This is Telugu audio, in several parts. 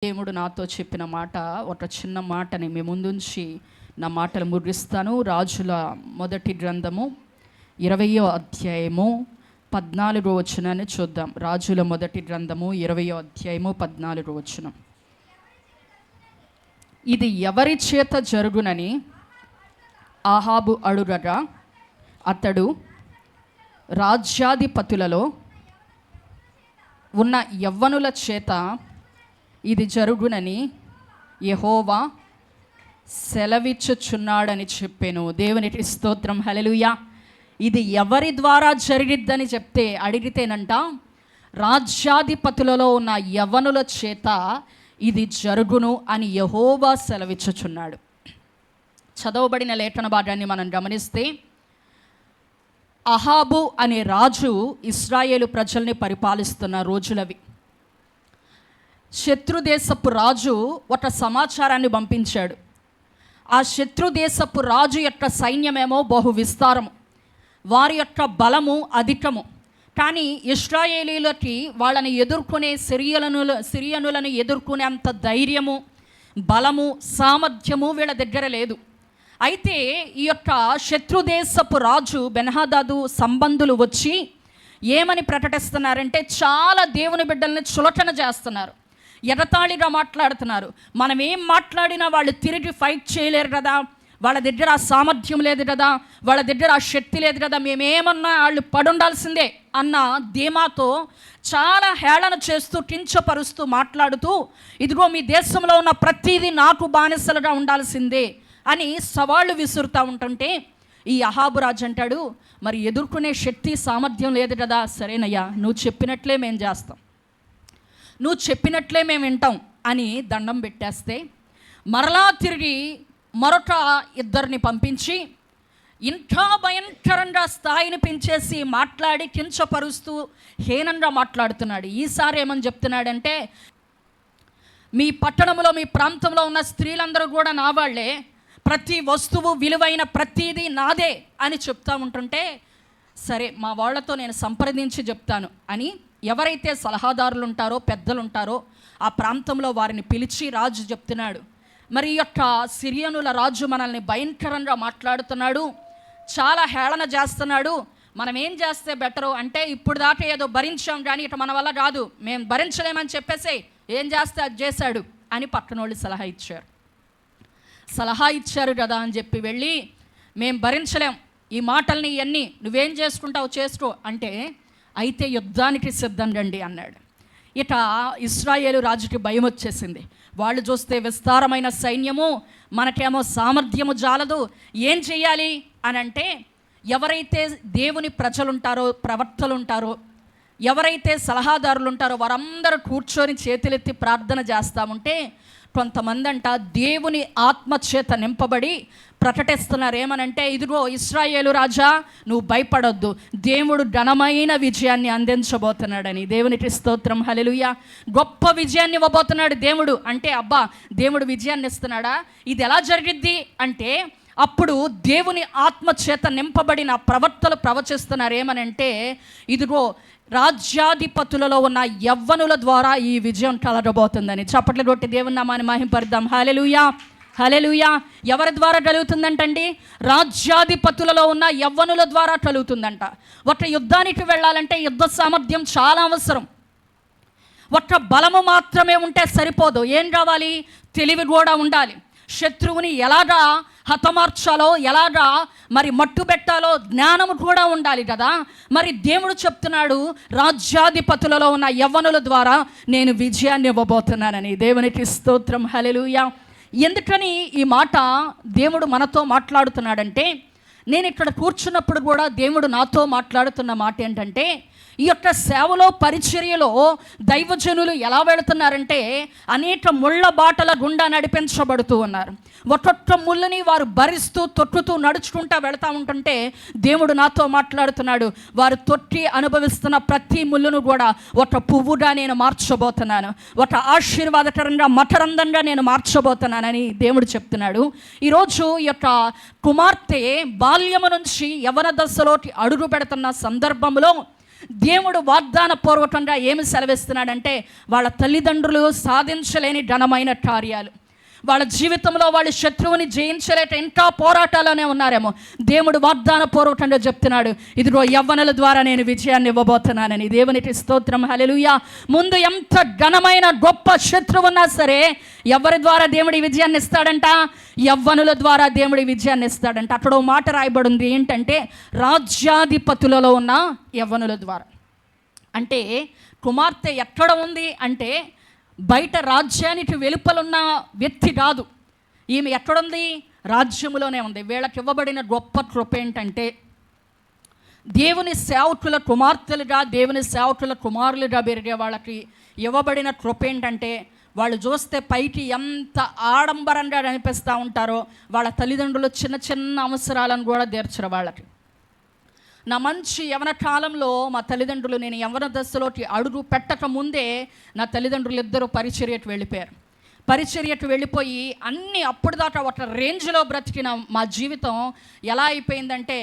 దేవుడు నాతో చెప్పిన మాట, ఒక చిన్న మాటని మీ ముందుంచి నా మాటలు ముగిస్తాను. రాజుల మొదటి గ్రంథము 20వ అధ్యాయము 14వ వచనాన్ని చూద్దాం. రాజుల మొదటి గ్రంథము 20వ అధ్యాయము 14వ వచనం. ఇది ఎవరి చేత జరుగునని ఆహాబు అడుగగా, అతడు రాజ్యాధిపతులలో ఉన్న యవ్వనుల చేత ఇది జరుగునని యెహోవా సెలవిచ్చుచున్నాడని చెప్పాను. దేవునికి స్తోత్రం, హల్లెలూయా. ఇది ఎవరి ద్వారా జరిగిద్దని చెప్తే అడిగితేనంట, రాజ్యాధిపతులలో ఉన్న యవ్వనుల చేత ఇది జరుగును అని యెహోవా సెలవిచ్చుచున్నాడు. చదవబడిన లేఖన భాగాన్ని మనం గమనిస్తే, అహాబు అనే రాజు ఇశ్రాయేలు ప్రజల్ని పరిపాలిస్తున్న రోజులవి. శత్రుదేశపు రాజు ఒక సమాచారాన్ని పంపించాడు. ఆ శత్రుదేశపు రాజు యొక్క సైన్యమేమో బహు విస్తారము, వారి యొక్క బలము అధికము. కానీ ఇశ్రాయేలీలకి వాళ్ళని ఎదుర్కొనే సిరియనులను ఎదుర్కొనేంత ధైర్యము, బలము, సామర్థ్యము వీళ్ళ దగ్గర లేదు. అయితే ఈ యొక్క శత్రుదేశపు రాజు బెన్హదదు సంబంధులు వచ్చి ఏమని ప్రకటిస్తున్నారంటే, చాలా దేవుని బిడ్డల్ని చులకన చేస్తున్నారు, ఎగతాళిగా మాట్లాడుతున్నారు. మనం ఏం మాట్లాడినా వాళ్ళు తిరిగి ఫైట్ చేయలేరు కదా, వాళ్ళ దగ్గర ఆ సామర్థ్యం లేదు కదా, వాళ్ళ దగ్గర ఆ శక్తి లేదు కదా, మేమేమన్నా వాళ్ళు పడుండాల్సిందే అన్న ధీమాతో చాలా హేళన చేస్తూ, కించపరుస్తూ మాట్లాడుతూ, ఇదిగో మీ దేశంలో ఉన్న ప్రతిదీ నాకు బానిసలుగా ఉండాల్సిందే అని సవాళ్ళు విసురుతూ ఉంటుంటే, ఈ అహాబు రాజు అంటాడు, మరి ఎదుర్కొనే శక్తి సామర్థ్యం లేదు కదా, సరేనయ్యా నువ్వు చెప్పినట్లే మేము చేస్తాం, నువ్వు చెప్పినట్లే మేము వింటాం అని దండం పెట్టేస్తే, మరలా తిరిగి మరొక ఇద్దరిని పంపించి ఇంకా భయంకరంగా స్థాయిని పెంచేసి మాట్లాడి కించపరుస్తూ హీనంగా మాట్లాడుతున్నాడు. ఈసారి ఏమని చెప్తున్నాడంటే, మీ పట్టణంలో మీ ప్రాంతంలో ఉన్న స్త్రీలందరూ కూడా నా వాళ్ళే, ప్రతి వస్తువు విలువైన ప్రతిదీ నాదే అని చెప్తా ఉంటుంటే, సరే మా వాళ్ళతో నేను సంప్రదించి చెప్తాను అని ఎవరైతే సలహాదారులు ఉంటారో, పెద్దలు ఉంటారో ఆ ప్రాంతంలో వారిని పిలిచి రాజు చెప్తున్నాడు, మరి ఈ యొక్క సిరియనుల రాజు మనల్ని భయంకరంగా మాట్లాడుతున్నాడు, చాలా హేళన చేస్తున్నాడు, మనం ఏం చేస్తే బెటరు అంటే, ఇప్పుడు దాకా ఏదో భరించాం కానీ ఇక మన వల్ల కాదు, మేము భరించలేమని చెప్పేసి ఏం చేస్తే అది చేశాడు అని పక్కనోళ్ళు సలహా ఇచ్చారు కదా అని చెప్పి వెళ్ళి, మేము భరించలేం ఈ మాటల్ని, ఇవన్నీ నువ్వేం చేసుకుంటావు చేసుకో అంటే, అయితే యుద్ధానికి సిద్ధం రండి అన్నాడు. ఇక ఇశ్రాయేలు రాజుకి భయం వచ్చేసింది. వాళ్ళు చూస్తే విస్తారమైన సైన్యము, మనకేమో సామర్థ్యము జాలదు, ఏం చెయ్యాలి అని అంటే, ఎవరైతే దేవుని ప్రజలుంటారో, ప్రవక్తలు ఉంటారో, ఎవరైతే సలహాదారులు ఉంటారో వారందరూ కూర్చొని చేతులెత్తి ప్రార్థన చేస్తామంటే, కొంతమంది అంట దేవుని ఆత్మచేత నింపబడి ప్రకటిస్తున్నారు. ఏమనంటే, ఇదిగో ఇశ్రాయేలు రాజా నువ్వు భయపడొద్దు, దేవుడు ఘనమైన విజయాన్ని అందించబోతున్నాడని. దేవునికి స్తోత్రం, హల్లెలూయా. గొప్ప విజయాన్ని ఇవ్వబోతున్నాడు దేవుడు అంటే, అబ్బా దేవుడు విజయాన్ని ఇస్తున్నాడా, ఇది ఎలా జరిగిద్ది అంటే, అప్పుడు దేవుని ఆత్మచేత నింపబడిన ప్రవక్తలు ప్రవచిస్తున్నారు. ఏమనంటే, ఇదిగో రాజ్యాధిపతులలో ఉన్న యవ్వనుల ద్వారా ఈ విజయం కలగబోతుందని. చప్పట్లు కొట్టి దేవుని నామాన్ని మహింపరుద్దాం. హల్లెలూయా, హల్లెలూయా. ఎవరి ద్వారా కలుగుతుందంటండి? రాజ్యాధిపతులలో ఉన్న యవ్వనుల ద్వారా కలుగుతుందంట. ఒక యుద్ధానికి వెళ్ళాలంటే యుద్ధ సామర్థ్యం చాలా అవసరం. ఒక్క బలము మాత్రమే ఉంటే సరిపోదు, ఏం కావాలి? తెలివి కూడా ఉండాలి. శత్రువుని ఎలాగా హతమార్చాలో, ఎలాగా మరి మట్టు పెట్టాలో జ్ఞానము కూడా ఉండాలి కదా. మరి దేవుడు చెప్తున్నాడు, రాజ్యాధిపతులలో ఉన్న యవ్వనుల ద్వారా నేను విజయాన్ని ఇవ్వబోతున్నానని. దేవునికి స్తోత్రం, హల్లెలూయా. ఎందుకని ఈ మాట దేవుడు మనతో మాట్లాడుతున్నాడంటే, నేను ఇక్కడ కూర్చున్నప్పుడు కూడా దేవుడు నాతో మాట్లాడుతున్న మాట ఏంటంటే, ఈ యొక్క సేవలో, పరిచర్యలో దైవజనులు ఎలా వెళుతున్నారంటే, అనేక ముళ్ళ బాటల గుండా నడిపించబడుతూ ఉన్నారు. ఒక్కొక్క ముళ్ళని వారు భరిస్తూ తొక్కుతూ నడుచుకుంటూ వెళుతూ ఉంటుంటే, దేవుడు నాతో మాట్లాడుతున్నాడు, వారు తొక్కి అనుభవిస్తున్న ప్రతి ముళ్ళను కూడా ఒక పువ్వుగా నేను మార్చబోతున్నాను, ఒక ఆశీర్వాదకరంగా మకరందంగా నేను మార్చబోతున్నానని దేవుడు చెప్తున్నాడు. ఈరోజు ఈ యొక్క కుమార్తె బాల్యము నుంచి యవన దశలోకి అడుగు పెడుతున్న సందర్భంలో దేవుడు వాగ్దాన పూర్వకంగా ఏమి సెలవిస్తున్నాడంటే వాళ్ళ తల్లిదండ్రులు సాధించలేని ఘనమైన కార్యాలు, వాళ్ళ జీవితంలో వాళ్ళు శత్రువుని జయించలేక ఇంకా పోరాటాలోనే ఉన్నారేమో. దేవుడు వాగ్దాన పూర్వకంగా చెప్తున్నాడు, ఇదిగో యవ్వనుల ద్వారా నేను విజయాన్ని ఇవ్వబోతున్నానని. దేవునికి స్తోత్రం, హల్లెలూయా. ముందు ఎంత ఘనమైన గొప్ప శత్రువు ఉన్నా సరే ఎవరి ద్వారా దేవుడి విజయాన్ని ఇస్తాడంట? యవ్వనుల ద్వారా దేవుడి విజయాన్ని ఇస్తాడంట. అక్కడ ఓ మాట రాయబడింది ఏంటంటే, రాజ్యాధిపతులలో ఉన్న యవ్వనుల ద్వారా. అంటే కుమార్తె ఎక్కడ ఉంది అంటే బయట రాజ్యానికి వెలుపలున్న వ్యక్తి కాదు, ఈమె ఎక్కడుంది? రాజ్యములోనే ఉంది. వీళ్ళకి ఇవ్వబడిన గొప్ప కృప ఏంటంటే, దేవుని సేవకుల కుమార్తెలుగా, దేవుని సేవకుల కుమారులుగా పెరిగే వాళ్ళకి ఇవ్వబడిన కృప ఏంటంటే, వాళ్ళు చూస్తే పైకి ఎంత ఆడంబరంగా అనిపిస్తూ ఉంటారో వాళ్ళ తల్లిదండ్రులు చిన్న చిన్న అవసరాలను కూడా తీర్చరు వాళ్ళకి. నా మంచి యవన కాలంలో మా తల్లిదండ్రులు, నేను యవన దశలోకి అడుగు పెట్టక ముందే నా తల్లిదండ్రులు ఇద్దరు పరిచర్యకు వెళ్ళిపోయారు. పరిచర్యకు వెళ్ళిపోయి అన్నీ అప్పటిదాకా ఒక రేంజ్లో బ్రతికిన మా జీవితం ఎలా అయిపోయిందంటే,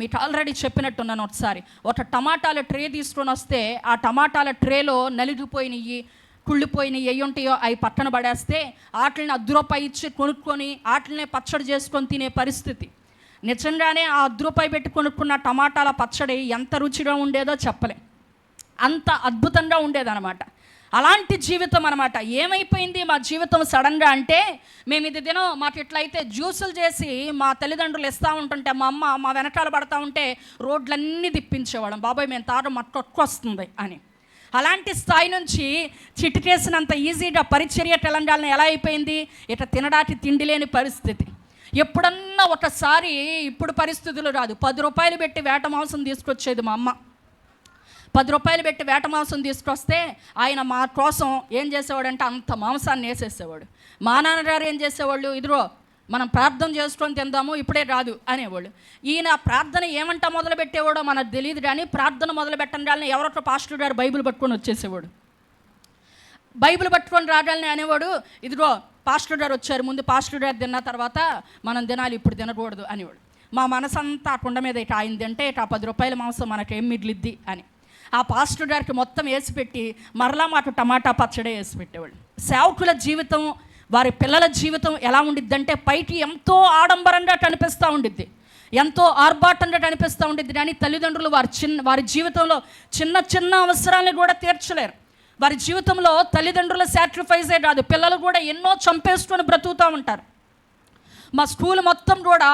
మీకు ఆల్రెడీ చెప్పినట్టున్నాను. ఒకసారి ఒక టమాటాల ట్రే తీసుకొని వస్తే ఆ టమాటాల ట్రేలో నలిగిపోయినవి, కుళ్ళిపోయినవి అయ్యి ఉంటాయో అవి పక్కన పడేస్తే వాటిని ₹10 ఇచ్చి కొనుక్కొని వాటినే పచ్చడి చేసుకొని తినే పరిస్థితి. నిజంగానే ఆ ₹10 పెట్టి కొనుక్కున్న టమాటాల పచ్చడి ఎంత రుచిగా ఉండేదో చెప్పలేం, అంత అద్భుతంగా ఉండేదన్నమాట. అలాంటి జీవితం అనమాట. ఏమైపోయింది మా జీవితం సడన్గా అంటే, మేము ఇది దినం మాకు ఇట్లయితే జ్యూసులు చేసి మా తల్లిదండ్రులు ఇస్తూ ఉంటుంటే మా అమ్మ మా వెనకాల పడతా ఉంటే రోడ్లన్నీ తిప్పించేవాళ్ళం, బాబాయ్ మేము తాగడం మాకు కొట్టుకొస్తుంది అని. అలాంటి స్థాయి నుంచి చిటికేసినంత ఈజీగా పరిచర్య తెలంగాణ ఎలా అయిపోయింది? ఇట్లా తినడానికి తిండి లేని పరిస్థితి. ఎప్పుడన్నా ఒకసారి, ఇప్పుడు పరిస్థితులు రాదు, ₹10 పెట్టి వేట మాంసం తీసుకొచ్చేది మా అమ్మ. ₹10 పెట్టి వేట మాంసం తీసుకొస్తే ఆయన మా కోసం ఏం చేసేవాడంటే అంత మాంసాన్ని వేసేసేవాడు. మా నాన్నగారు ఏం చేసేవాళ్ళు, ఇదిగో మనం ప్రార్థన చేసుకొని తిందాము, ఇప్పుడే రాదు అనేవాళ్ళు. ఈయన ప్రార్థన ఏమంటా మొదలు పెట్టేవాడో మనకు తెలియదు, కానీ ప్రార్థన మొదలు పెట్టగానే ఎవరొక పాస్టర్ గారు బైబిల్ పట్టుకొని వచ్చేసేవాడు. బైబిల్ పట్టుకొని రాగాలని అనేవాడు, ఇదిగో పాస్టర్ గారు వచ్చారు, ముందు పాస్టర్ గారు తిన్న తర్వాత మనం తినాలి, ఇప్పుడు తినకూడదు అనేవాడు. మా మనసంతా ఆ కుండ మీద ఇట అయింది అంటే ఇట ₹10 మాంసం మనకేం మిగిలిద్ది అని ఆ పాస్టర్ గారికి మొత్తం వేసి పెట్టి మరలా మాకు టమాటా పచ్చడే వేసి పెట్టేవాళ్ళు. సేవకుల జీవితం, వారి పిల్లల జీవితం ఎలా ఉండిద్దంటే పైకి ఎంతో ఆడంబరంగా కనిపిస్తూ ఉండిద్ది, ఎంతో ఆర్భాటంగా కనిపిస్తూ ఉండిద్ది, కానీ తల్లిదండ్రులు వారి జీవితంలో చిన్న చిన్న అవసరాలను కూడా తీర్చలేరు. వారి జీవితంలో తల్లిదండ్రుల సాక్రిఫైసే కాదు, పిల్లలు కూడా ఎన్నో చంపేసుకొని బ్రతుకుతూ ఉంటారు. మా స్కూల్ మొత్తం కూడా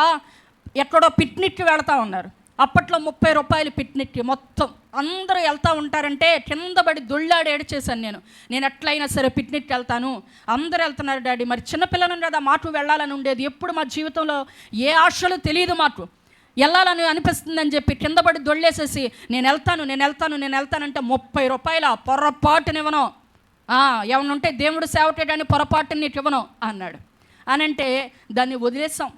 ఎక్కడో పిక్నిక్కి వెళ్తూ ఉన్నారు. అప్పట్లో ₹30 పిక్నిక్కి మొత్తం అందరూ వెళ్తూ ఉంటారంటే కింద పడి దొళ్ళాడి ఏడ్చేశాను నేను ఎట్లయినా సరే పిక్నిక్కి వెళ్తాను, అందరూ వెళ్తున్నారు డాడీ, మరి చిన్నపిల్లలను కదా మాకు వెళ్ళాలని ఉండేది. ఎప్పుడు మా జీవితంలో ఏ ఆశలు తెలియదు, మాకు వెళ్ళాలని అనిపిస్తుందని చెప్పి కింద పడి దొళ్ళేసేసి నేను వెళ్తానంటే ₹30 పొరపాటునివ్వను, ఏమన్నా ఉంటే దేవుడు సేవటేయడానికి పొరపాటుని నీకు ఇవ్వను అన్నాడు. అని అంటే దాన్ని వదిలేసాం,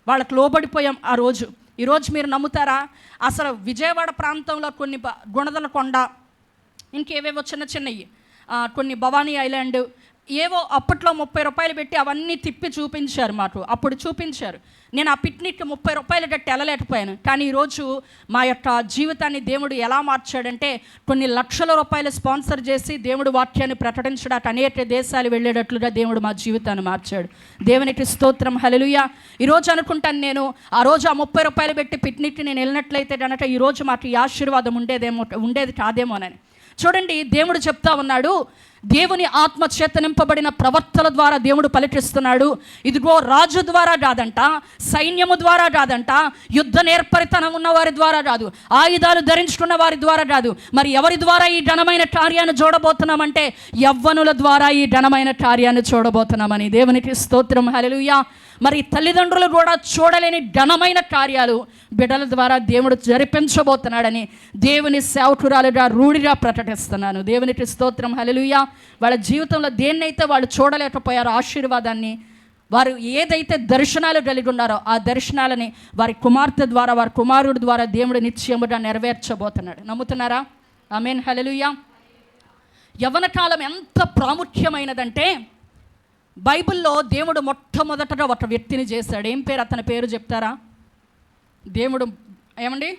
వాళ్ళకి లోబడిపోయాం ఆ రోజు. ఈరోజు మీరు నమ్ముతారా, అసలు విజయవాడ ప్రాంతంలో కొన్ని గుణదలకొండ, ఇంకేవేవో చిన్న చిన్నవి, కొన్ని భవానీ ఐలాండ్, ఏవో అప్పట్లో ₹30 పెట్టి అవన్నీ తిప్పి చూపించారు మాకు. అప్పుడు చూపించారు. నేను ఆ పిక్నిక్ ₹30 కట్టి వెళ్ళలేకపోయాను. కానీ ఈరోజు మా యొక్క జీవితాన్ని దేవుడు ఎలా మార్చాడంటే, కొన్ని లక్షల రూపాయలు స్పాన్సర్ చేసి దేవుడు వాక్యాన్ని ప్రకటించడానికి అనేక దేశాలు వెళ్ళేటట్లుగా దేవుడు మా జీవితాన్ని మార్చాడు. దేవునికి స్తోత్రం, హల్లెలూయా. ఈరోజు అనుకుంటాను నేను, ఆ రోజు ఆ ₹30 పెట్టి పిక్నిక్కి నేను వెళ్ళినట్లయితే కనుక ఈరోజు మాకు ఈ ఆశీర్వాదం ఉండేది కాదేమోనని. చూడండి, దేవుడు చెప్తా ఉన్నాడు, దేవుని ఆత్మ చేత నింపబడిన ప్రవక్తల ద్వారా దేవుడు పలికిస్తున్నాడు. ఇదిగో రాజు ద్వారా కాదంట, సైన్యము ద్వారా కాదంట, యుద్ధ నేర్పరితనం ఉన్న వారి ద్వారా కాదు, ఆయుధాలు ధరించుకున్న వారి ద్వారా కాదు, మరి ఎవరి ద్వారా ఈ ఘనమైన కార్యాన్ని చూడబోతున్నామంటే యవ్వనుల ద్వారా ఈ ఘనమైన కార్యాన్ని చూడబోతున్నామని. దేవునికి స్తోత్రం, హల్లెలూయా. మరి తల్లిదండ్రులు కూడా చూడలేని ఘనమైన కార్యాలు బిడ్డల ద్వారా దేవుడు జరిపించబోతున్నాడని దేవుని సేవకురాలుగా రూఢిగా ప్రకటిస్తున్నాను. దేవునికి స్తోత్రం, హల్లెలూయా. వాళ్ళ జీవితంలో దేన్నైతే వాళ్ళు చూడలేకపోయారో ఆశీర్వాదాన్ని, వారు ఏదైతే దర్శనాలు కలిగి ఉన్నారో ఆ దర్శనాలని వారి కుమార్తె ద్వారా, వారి కుమారుడి ద్వారా దేవుడు నిశ్చయముగా నెరవేర్చబోతున్నాడు. నమ్ముతున్నారా? ఆమేన్, హల్లెలూయా. యవ్వన కాలం ఎంత ప్రాముఖ్యమైనదంటే, బైబిల్లో దేవుడు మొట్టమొదటగా ఒక వ్యక్తిని చేశాడు. ఏం పేరు? అతని పేరు చెప్తారా? దేవుడు ఏమండి?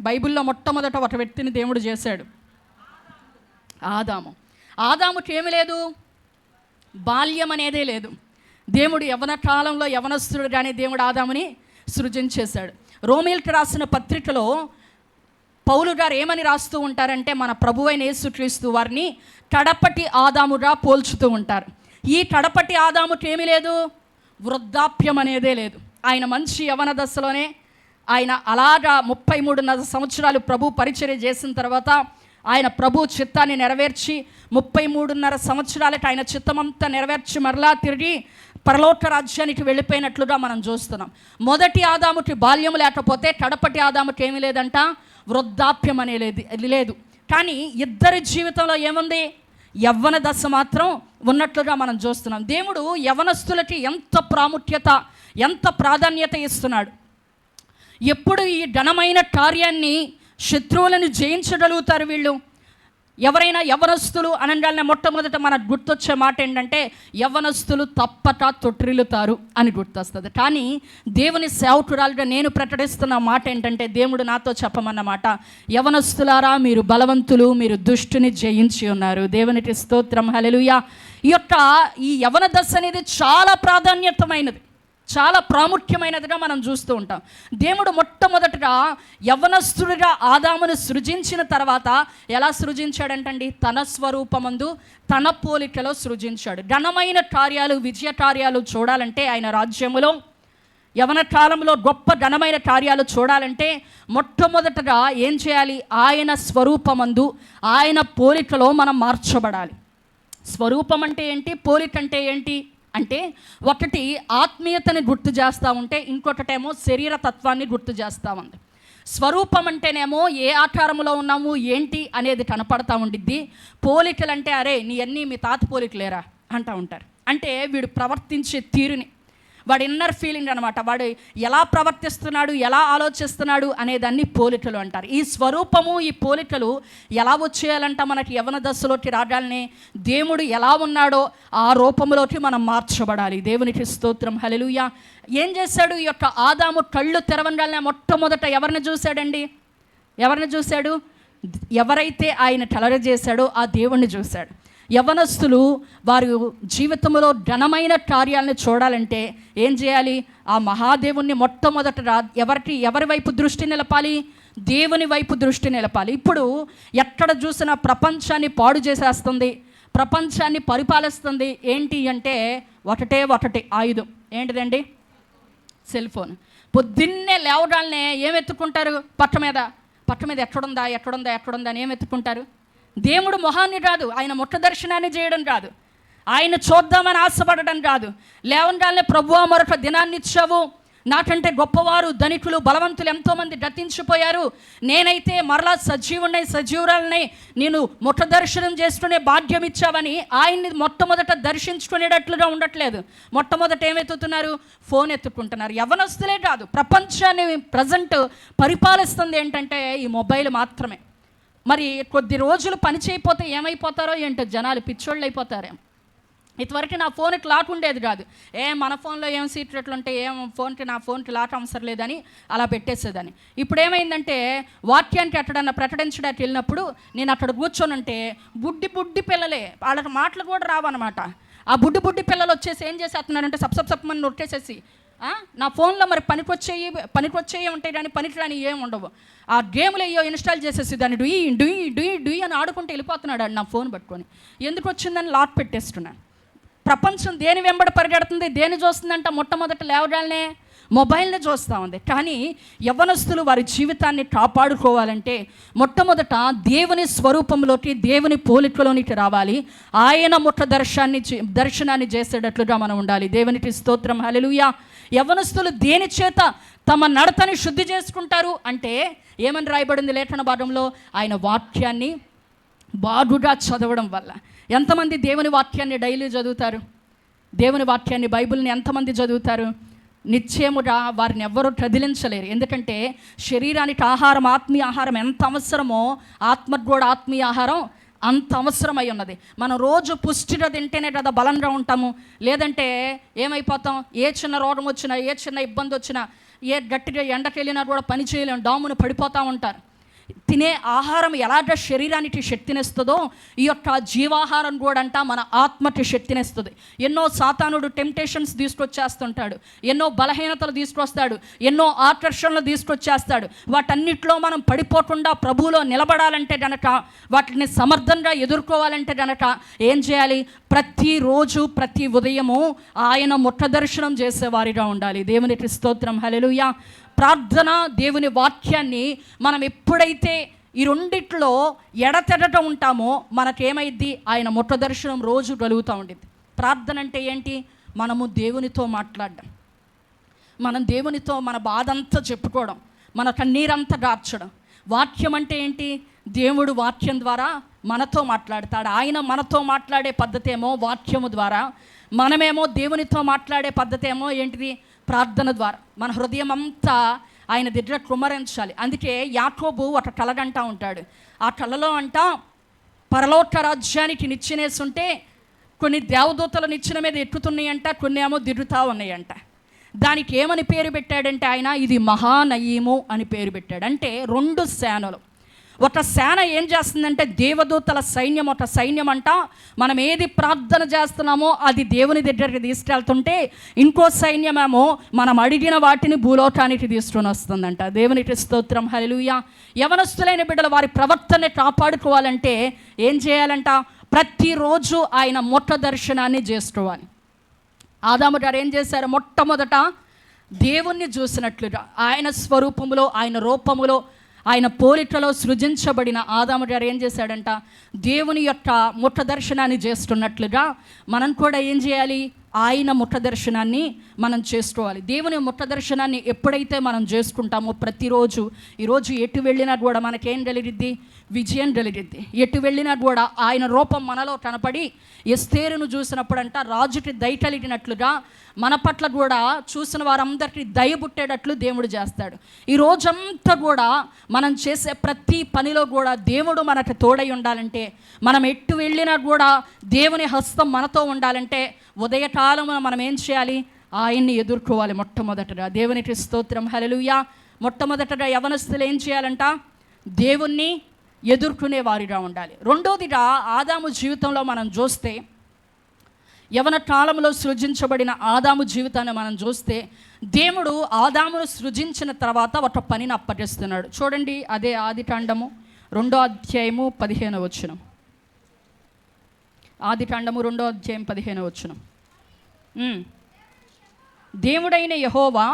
బైబిల్లో మొట్టమొదట ఒక వ్యక్తిని దేవుడు చేశాడు, ఆదాముకి ఏమి లేదు, బాల్యం అనేదే లేదు. దేవుడు యవ్వన కాలంలో యవనస్తుడుగానే దేవుడు ఆదాముని సృజించేశాడు. రోమీయులకు రాసిన పత్రికలో పౌలు గారు ఏమని రాస్తూ ఉంటారంటే, మన ప్రభువైన యేసుక్రీస్తు వారిని కడపటి ఆదాముగా పోల్చుతూ ఉంటారు. ఈ కడపటి ఆదాముకి ఏమీ లేదు, వృద్ధాప్యం అనేదే లేదు. ఆయన మంచి యవన దశలోనే ఆయన అలాగా 33.5 సంవత్సరాలు ప్రభు పరిచర్య చేసిన తర్వాత ఆయన ప్రభు చిత్తాన్ని నెరవేర్చి 33.5 సంవత్సరాలకి ఆయన చిత్తమంతా నెరవేర్చి మరలా తిరిగి పరలోక రాజ్యానికి వెళ్ళిపోయినట్లుగా మనం చూస్తున్నాం. మొదటి ఆదాముకి బాల్యం లేకపోతే కడపటి ఆదాముకి ఏమీ లేదంట, వృద్ధాప్యం అనేది లేదు. కానీ ఇద్దరి జీవితంలో ఏముంది, యవ్వన దశ మాత్రం ఉన్నట్లుగా మనం చూస్తున్నాం. దేవుడు యవనస్తులకి ఎంత ప్రాముఖ్యత, ఎంత ప్రాధాన్యత ఇస్తున్నాడు. ఎప్పుడు ఈ ఘనమైన కార్యాన్ని, శత్రువులను జయించగలుగుతారు వీళ్ళు? ఎవరైనా యవనస్తులు అనగానే మొట్టమొదట మనకు గుర్తొచ్చే మాట ఏంటంటే, యవనస్తులు తప్పక తొట్టిల్లుతారు అని గుర్తొస్తుంది. కానీ దేవుని సేవకురాలుగా నేను ప్రకటిస్తున్న మాట ఏంటంటే, దేవుడు నాతో చెప్పమన్నమాట, యవనస్తులారా మీరు బలవంతులు, మీరు దుష్టుని జయించి ఉన్నారు. దేవునికి స్తోత్రం, హల్లెలూయా. ఈ యవన దశ అనేది చాలా ప్రాధాన్యతమైనది, చాలా ప్రాముఖ్యమైనదిగా మనం చూస్తూ ఉంటాం. దేవుడు మొట్టమొదటిగా యవ్వనస్తుడిగా ఆదామును సృజించిన తర్వాత ఎలా సృజించాడంటండి, తన స్వరూపమందు తన పోలికలో సృజించాడు. ఘనమైన కార్యాలు, విజయ కార్యాలు చూడాలంటే ఆయన రాజ్యములో, యవన కాలంలో గొప్ప ఘనమైన కార్యాలు చూడాలంటే మొట్టమొదటగా ఏం చేయాలి, ఆయన స్వరూపమందు ఆయన పోలికలో మనం మార్చబడాలి. స్వరూపం అంటే ఏంటి, పోలిక అంటే ఏంటి అంటే, ఒకటి ఆత్మీయతని గుర్తు చేస్తూ ఉంటే, ఇంకొకటేమో శరీర తత్వాన్ని గుర్తు చేస్తూ ఉంది. స్వరూపం అంటేనేమో ఏ ఆకారంలో ఉన్నాము ఏంటి అనేది కనపడతా ఉండిద్ది. పోలికలు అంటే అరే నీ అన్నీ మీ తాత పోలికలేరా అంటూ ఉంటారు. అంటే వీడు ప్రవర్తించే తీరుని, వాడి ఇన్నర్ ఫీలింగ్ అనమాట, వాడు ఎలా ప్రవర్తిస్తున్నాడు, ఎలా ఆలోచిస్తున్నాడు అనేదాన్ని పోలికలు అంటారు. ఈ స్వరూపము, ఈ పోలికలు ఎలా వచ్చేయాలంట, మనకి యవన దశలోకి రాగాలని దేవుడు ఎలా ఉన్నాడో ఆ రూపంలోకి మనం మార్చబడాలి. దేవునికి స్తోత్రం, హల్లెలూయా. ఏం చేశాడు, ఈ యొక్క ఆదాము కళ్ళు తెరవగానే మొట్టమొదట ఎవరిని చూశాడండి, ఎవరిని చూశాడు, ఎవరైతే ఆయన కలగజేశాడో ఆ దేవుణ్ణి చూశాడు. యవనస్తులు వారి జీవితంలో ఘనమైన కార్యాలను చూడాలంటే ఏం చేయాలి, ఆ మహాదేవుణ్ణి మొట్టమొదట ఎవరి వైపు దృష్టి నిలపాలి, దేవుని వైపు దృష్టి నిలపాలి. ఇప్పుడు ఎక్కడ చూసినా ప్రపంచాన్ని పాడు చేసేస్తుంది, ప్రపంచాన్ని పరిపాలిస్తుంది ఏంటి అంటే ఒకటే ఆయుధం, ఏంటిదండి, సెల్ ఫోన్. పొద్దున్నే లేవడాలనే ఏం ఎత్తుకుంటారు, పట్ట మీద ఎక్కడుందా అని ఏం ఎత్తుకుంటారు. దేవుడు మొహాన్ని కాదు, ఆయన ముఖ దర్శనాన్ని చేయడం కాదు, ఆయన చూద్దామని ఆశపడడం కాదు. లేవగానే ప్రభువా మరొక దినాన్ని ఇచ్చావు, నాకంటే గొప్పవారు, ధనికులు, బలవంతులు ఎంతోమంది గతించిపోయారు, నేనైతే మరలా సజీవురాలని నేను ముఖ దర్శనం చేసుకునే భాగ్యం ఇచ్చావని ఆయన్ని మొట్టమొదట దర్శించుకునేటట్లుగా ఉండట్లేదు. మొట్టమొదట ఏమెత్తుతున్నారు, ఫోన్ ఎత్తుకుంటున్నారు. యవ్వనస్తులే కాదు, ప్రపంచాన్ని ప్రజెంట్ పరిపాలిస్తుంది ఏంటంటే ఈ మొబైల్ మాత్రమే. మరి కొద్ది రోజులు పని చేయకపోతే ఏమైపోతారో ఏంటో, జనాలు పిచ్చోళ్ళు అయిపోతారేమో. ఇంతవరకు నా ఫోన్కి లాక్ ఉండేది కాదు, మన ఫోన్లో ఏం సీక్రెట్లు ఉంటే నా ఫోన్కి లాక్ అవసరం లేదని అలా పెట్టేసేదని. ఇప్పుడు ఏమైందంటే వాక్యానికి ఎక్కడన్నా ప్రకటించడానికి వెళ్ళినప్పుడు నేను అక్కడ కూర్చొని ఉంటే బుడ్డి పిల్లలే, వాళ్ళకి మాటలు కూడా రావన్నమాట. ఆ బుడ్డి పిల్లలు వచ్చేసి ఏం చేసేస్తున్నారంటే సప్సప్మని నొట్టేసేసి నా ఫోన్లో మరి పనికొచ్చేవి ఉంటాయి కానీ పనికిరాని ఏమి ఉండవు. ఆ గేమ్లు అయ్యో ఇన్స్టాల్ చేసేసి దాన్ని డూయి అని ఆడుకుంటూ వెళ్ళిపోతున్నాడు నా ఫోన్ పట్టుకొని. ఎందుకు వచ్చిందని లాక్ పెట్టేస్తున్నాను. ప్రపంచం దేని వెంబడి పరిగెడుతుంది, దేని చూస్తుందంట, మొట్టమొదట లేవడాలనే మొబైల్ని చూస్తూ ఉంది. కానీ యవ్వనస్తులు వారి జీవితాన్ని కాపాడుకోవాలంటే మొట్టమొదట దేవుని స్వరూపంలోకి, దేవుని పోలికలోనికి రావాలి. ఆయన ముఖ దర్శనాన్ని చేసేటట్లుగా మనం ఉండాలి. దేవునికి స్తోత్రం, హల్లెలూయా. యవ్వనస్తులు దేని చేత తమ నడతని శుద్ధి చేసుకుంటారు అంటే ఏమని రాయబడింది లేఖన భాగంలో, ఆయన వాక్యాన్ని బాగుగా చదవడం వల్ల. ఎంతమంది దేవుని వాక్యాన్ని డైలీ చదువుతారు, దేవుని వాక్యాన్ని, బైబిల్ని ఎంతమంది చదువుతారు? నిశ్చయముగా వారిని ఎవ్వరూ కదిలించలేరు. ఎందుకంటే శరీరానికి ఆహారం, ఆత్మీయ ఆహారం ఎంత అవసరమో ఆత్మకు కూడా ఆత్మీయ ఆహారం అంత అవసరమై ఉన్నది. మనం రోజు పుష్టిగా తింటేనే కదా బలంగా ఉంటాము, లేదంటే ఏమైపోతాం, ఏ చిన్న రోగం వచ్చినా, ఏ చిన్న ఇబ్బంది వచ్చినా, ఏ గట్టిగా ఎండకెళ్ళినా కూడా పని చేయలేము, డామును పడిపోతూ ఉంటారు. తినే ఆహారం ఎలాగ శరీరానికి శక్తినిస్తుందో ఈ యొక్క జీవాహారం కూడా అంట మన ఆత్మకి శక్తినిస్తుంది. ఎన్నో సాతానుడు టెంప్టేషన్స్ తీసుకొచ్చేస్తుంటాడు, ఎన్నో బలహీనతలు తీసుకొస్తాడు, ఎన్నో ఆకర్షణలు తీసుకొచ్చేస్తాడు. వాటన్నిటిలో మనం పడిపోకుండా ప్రభువులో నిలబడాలంటే గనక, వాటిని సమర్థంగా ఎదుర్కోవాలంటే గనక ఏం చేయాలి? ప్రతిరోజు ప్రతి ఉదయము ఆయన ముఖ దర్శనం చేసేవారిగా ఉండాలి. దేవునికి స్తోత్రం, హల్లెలూయా. ప్రార్థన, దేవుని వాక్యాన్ని మనం ఎప్పుడైతే ఈ రెండిట్లో ఎడతెడట ఉంటామో మనకేమైద్ది? ఆయన ముఖ దర్శనం రోజు కలుగుతూ ఉండిద్ది. ప్రార్థన అంటే ఏంటి? మనము దేవునితో మాట్లాడడం, మనం దేవునితో మన బాధ అంతా చెప్పుకోవడం, మన కన్నీరంతా గార్చడం. వాక్యం అంటే ఏంటి? దేవుడు వాక్యం ద్వారా మనతో మాట్లాడతాడు. ఆయన మనతో మాట్లాడే పద్ధతి ఏమో వాక్యము ద్వారా, మనమేమో దేవునితో మాట్లాడే పద్ధతి ఏమో ఏంటిది? ప్రార్థన ద్వారా. మన హృదయం అంతా ఆయన దగ్గర కుమ్మరించాలి. అందుకే యాకోబు ఒక కలగంటా ఉంటాడు. ఆ కలలో అంట పరలోక రాజ్యానికి నిచ్చెనేస్తుంటే కొన్ని దేవదూతల నిచ్చెన మీద ఎక్కుతున్నాయంట, కొన్ని ఏమో దిగుతూ ఉన్నాయంట. దానికి ఏమని పేరు పెట్టాడంటే ఆయన, ఇది మహానయీము అని పేరు పెట్టాడు. అంటే రెండు సేనలు. ఒక సేన ఏం చేస్తుందంటే దేవదూతల సైన్యం, ఒక సైన్యం అంట మనం ఏది ప్రార్థన చేస్తున్నామో అది దేవుని దగ్గరికి తీసుకెళ్తుంటే, ఇంకో సైన్యమేమో మనం అడిగిన వాటిని భూలోకానికి తీసుకొని వస్తుందంట. దేవునికి స్తోత్రం, హల్లెలూయా. యవనస్తులైన బిడ్డలు వారి ప్రవర్తనని కాపాడుకోవాలంటే ఏం చేయాలంట? ప్రతిరోజు ఆయన ముఖ దర్శనాన్ని చేసుకోవాలి. ఆదాము గారు ఏం చేశారు? మొట్టమొదట దేవుణ్ణి చూసినట్లుగా ఆయన స్వరూపములో, ఆయన రూపములో, ఆయన పోలికలో సృజించబడిన ఆదాము గారు ఏం చేశాడంట? దేవుని యొక్క ముఖ దర్శనాన్ని చేస్తున్నట్లుగా మనం కూడా ఏం చేయాలి? ఆయన ముఖ దర్శనాన్ని మనం చేసుకోవాలి. దేవుని ముఖ దర్శనాన్ని ఎప్పుడైతే మనం చేసుకుంటామో ప్రతిరోజు, ఈరోజు ఎటు వెళ్ళినా కూడా మనకేం కలిగిద్ది? విజయం కలిగిద్ది. ఎటు వెళ్ళినా కూడా ఆయన రూపం మనలో కనపడి, ఎస్తేరును చూసినప్పుడంట రాజుకి దయ కలిగినట్లుగా మన పట్ల కూడా చూసిన వారందరికీ దయ పుట్టేటట్లు దేవుడు చేస్తాడు. ఈ రోజంతా కూడా మనం చేసే ప్రతి పనిలో కూడా దేవుడు మనకు తోడై ఉండాలంటే, మనం ఎటు వెళ్ళినా కూడా దేవుని హస్తం మనతో ఉండాలంటే ఉదయకాలం మనం ఏం చేయాలి? ఆయన్ని ఎదుర్కోవాలి మొట్టమొదటగా. దేవునికి స్తోత్రం, హల్లెలూయా. మొట్టమొదటగా యవనస్తులు ఏం చేయాలంట? దేవుణ్ణి ఎదుర్కొనే వారిగా ఉండాలి. రెండోదిగా ఆదాము జీవితంలో మనం చూస్తే, యవన కాలంలో సృజించబడిన ఆదాము జీవితాన్ని మనం చూస్తే, దేవుడు ఆదామును సృజించిన తర్వాత ఒక పనిని అప్పగిస్తున్నాడు. చూడండి, అదే ఆదికాండము 2వ అధ్యాయము 15వ వచనం. ఆదికాండము 2వ అధ్యాయం 15వ వచనం. దేవుడైన యెహోవా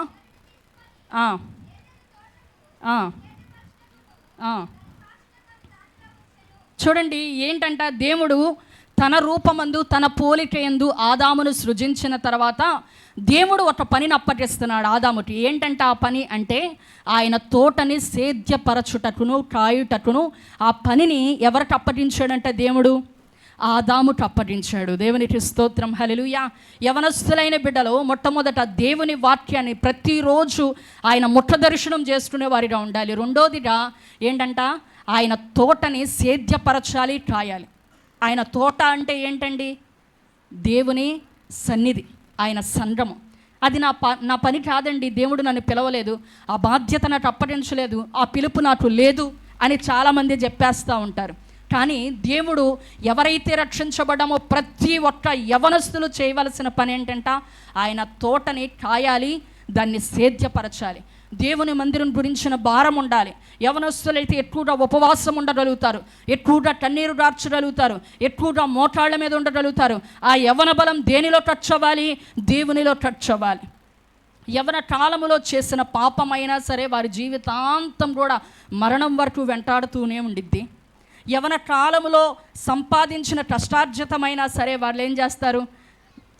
చూడండి ఏంటంట, దేవుడు తన రూపమందు తన పోలికయందు ఆదామును సృజించిన తర్వాత దేవుడు ఒక పనిని అప్పగిస్తున్నాడు ఆదాముకి. ఏంటంటే ఆ పని అంటే ఆయన తోటని సేద్యపరచుటకును కాయుటకును ఆ పనిని ఎవరికి అప్పగించాడంటే దేవుడు ఆదాముకు అప్పగించాడు. దేవునికి స్తోత్రం, హల్లెలూయా. యవనస్తులైన బిడ్డలు మొట్టమొదట దేవుని వాక్యాన్ని ప్రతిరోజు ఆయన ముఖ దర్శనం చేసుకునే వారిగా ఉండాలి. రెండోదిగా ఏంటంట, ఆయన తోటని సేద్యపరచాలి, కాయాలి. ఆయన తోట అంటే ఏంటండి? దేవుని సన్నిధి, ఆయన సంఘము. అది నా పని కాదండి, దేవుడు నన్ను పిలవలేదు, ఆ బాధ్యత నాకు అప్పగించలేదు, ఆ పిలుపు నాకు లేదు అని చాలామంది చెప్పేస్తూ ఉంటారు. కానీ దేవుడు ఎవరైతే రక్షించబడ్డామో ప్రతి ఒక్క యవనస్తులు చేయవలసిన పని ఏంటంట, ఆయన తోటని కాయాలి, దాన్ని సేద్యపరచాలి. దేవుని మందిరం గురించిన భారం ఉండాలి. యవనస్తులైతే ఎక్కువగా ఉపవాసం ఉండగలుగుతారు, ఎక్కువగా కన్నీరు గార్చగలుగుతారు, ఎక్కువగా మోకాళ్ళ మీద ఉండగలుగుతారు. ఆ యవన బలం దేనిలో టచ్ అవ్వాలి? దేవునిలో టచ్ అవ్వాలి. యవన కాలములో చేసిన పాపమైనా సరే వారి జీవితాంతం కూడా మరణం వరకు వెంటాడుతూనే ఉండిద్ది. యవన కాలములో సంపాదించిన కష్టార్జితమైనా సరే వాళ్ళు ఏం చేస్తారు?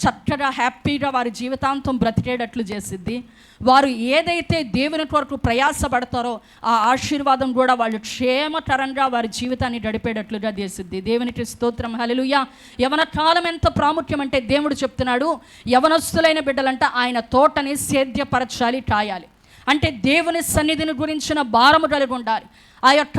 చక్కగా హ్యాపీగా వారి జీవితాంతం బ్రతికేటట్లు చేసిద్ది. వారు ఏదైతే దేవుని కొరకు ప్రయాసపడతారో ఆ ఆశీర్వాదం కూడా వాళ్ళు క్షేమకరంగా వారి జీవితాన్ని గడిపేటట్లుగా చేసిద్ది. దేవునికి స్తోత్రం, హల్లెలూయా. యవన కాలం ఎంత ప్రాముఖ్యం అంటే దేవుడు చెప్తున్నాడు, యవనస్తులైన బిడ్డలంట ఆయన తోటని సేద్యపరచాలి, కాయాలి. అంటే దేవుని సన్నిధిని గురించిన భారము కలిగి ఉండాలి. ఆ యొక్క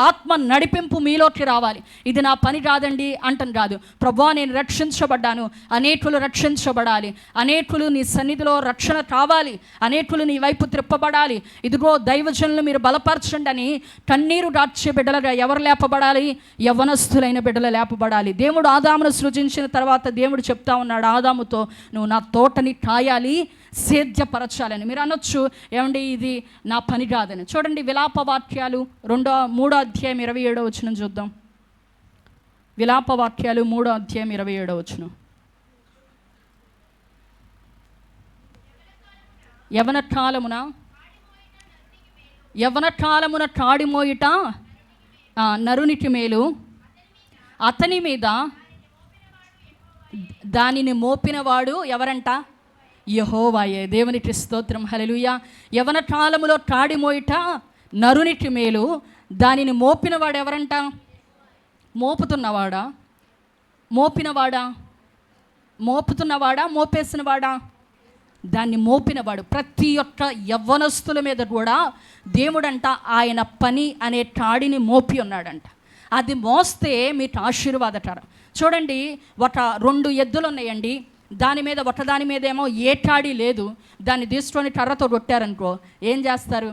ఆత్మ నడిపింపు మీలోకి రావాలి. ఇది నా పని కాదండి అంటని కాదు. ప్రభువా నేను రక్షించబడ్డాను, అనేకులు రక్షించబడాలి, అనేకులు నీ సన్నిధిలో రక్షణ కావాలి, అనేకులు నీ వైపు త్రిప్పబడాలి, ఇదిగో దైవజనులు మీరు బలపరచండి అని కన్నీరు దాచే బిడ్డలుగా ఎవరు లేపబడాలి? యవ్వనస్తులైన బిడ్డలు లేపబడాలి. దేవుడు ఆదామును సృజించిన తర్వాత దేవుడు చెప్తా ఉన్నాడు ఆదాముతో, నువ్వు నా తోటని కాయాలి, సేద్యపరచాలని. మీరు అనొచ్చు ఏమండి ఇది నా పని కాదని. చూడండి విలాప వాక్యాలు 3వ అధ్యాయం 27వ వచనం చూద్దాం. విలాప వాక్యాలు 3వ అధ్యాయం 27వ వచనం. యవన కాలమున కాడిమోయుట నరునికి మేలు, అతని మీద దానిని మోపినవాడు ఎవరంట? యెహోవాయే. దేవునికి స్తోత్రం, హల్లెలూయా. యవన కాలములో కాడిమోయుట నరునికి మేలు, దానిని మోపినవాడు ఎవరంట? మోపుతున్నవాడా? మోపేసినవాడా? దాన్ని మోపినవాడు. ప్రతి ఒక్క యవ్వనస్తుల మీద కూడా దేవుడంట ఆయన పని అనే కాడిని మోపి ఉన్నాడంట. అది మోస్తే మీకు ఆశీర్వాదకరం. చూడండి, 2 ఎద్దులు ఉన్నాయండి, ఒకదాని మీద ఏమో ఏ తాడి లేదు, దాన్ని తీసుకొని కర్రతో కొట్టారనుకో ఏం చేస్తారు?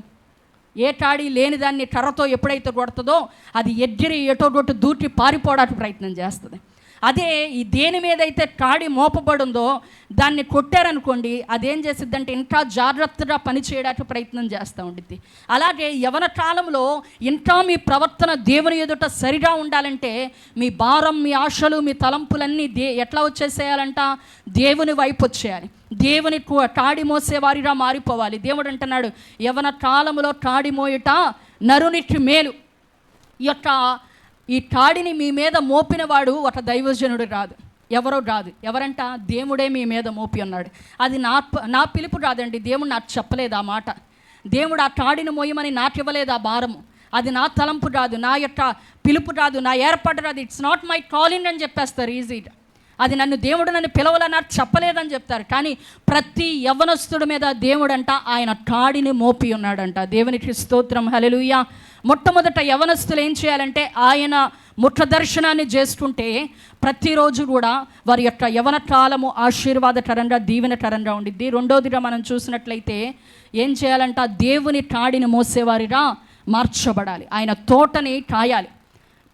ఏ తాడి లేని దాన్ని కర్రతో ఎప్పుడైతే కొడుతుందో అది ఎడ్గిరి ఎటో కొట్టు దూకి పారిపోవడానికి ప్రయత్నం చేస్తుంది. అదే ఈ దేని మీద అయితే తాడి మోపబడిందో దాన్ని కొట్టారనుకోండి అదేం చేసిద్దంటే ఇంకా జాగ్రత్తగా పని చేయడానికి ప్రయత్నం చేస్తూ ఉండిద్ది. అలాగే యవన కాలంలో ఇంకా మీ ప్రవర్తన దేవుని ఎదుట సరిగా ఉండాలంటే మీ భారం, మీ ఆశలు, మీ తలంపులన్నీ ఎట్లా వచ్చేసేయాలంట? దేవుని వైపు వచ్చేయాలి. దేవుని తాడి మోసేవారిగా మారిపోవాలి. దేవుడు అంటున్నాడు యవన కాలంలో తాడి మోయుట నరునికి మేలు. ఈ తాడిని మీ మీద మోపినవాడు ఒక దైవజనుడు రాదు, ఎవరో రాదు. ఎవరంట? దేవుడే మీ మీద మోపి ఉన్నాడు. అది నా పిలుపు రాదండి. దేవుడు నాకు చెప్పలేదు ఆ మాట. దేవుడు ఆ తాడిని మోయమని నాకు ఇవ్వలేదు ఆ భారము. అది నా తలంపు రాదు, నా యొక్క పిలుపు రాదు, నా ఏర్పాటు రాదు. ఇట్స్ నాట్ మై కాలింగ్ అని చెప్పేస్తారు ఈజీగా. అది దేవుడు నన్ను పిలవలని నాకు చెప్పలేదని చెప్తారు. కానీ ప్రతి యవ్వనస్తుడి మీద దేవుడంట ఆయన తాడిని మోపి ఉన్నాడంట. దేవునికి స్తోత్రం, హల్లెలూయా. మొట్టమొదట యవ్వనస్తులు ఏం చేయాలంటే ఆయన ముఖ దర్శనాన్ని చేసుకుంటే ప్రతిరోజు కూడా వారి యొక్క యవన కాలము ఆశీర్వాదకరంగా, దీవెనకరంగా ఉండిద్ది. రెండోదిగా మనం చూసినట్లయితే ఏం చేయాలంట? దేవుని తాడిని మోసేవారిగా మార్చబడాలి, ఆయన తోటని కాయాలి.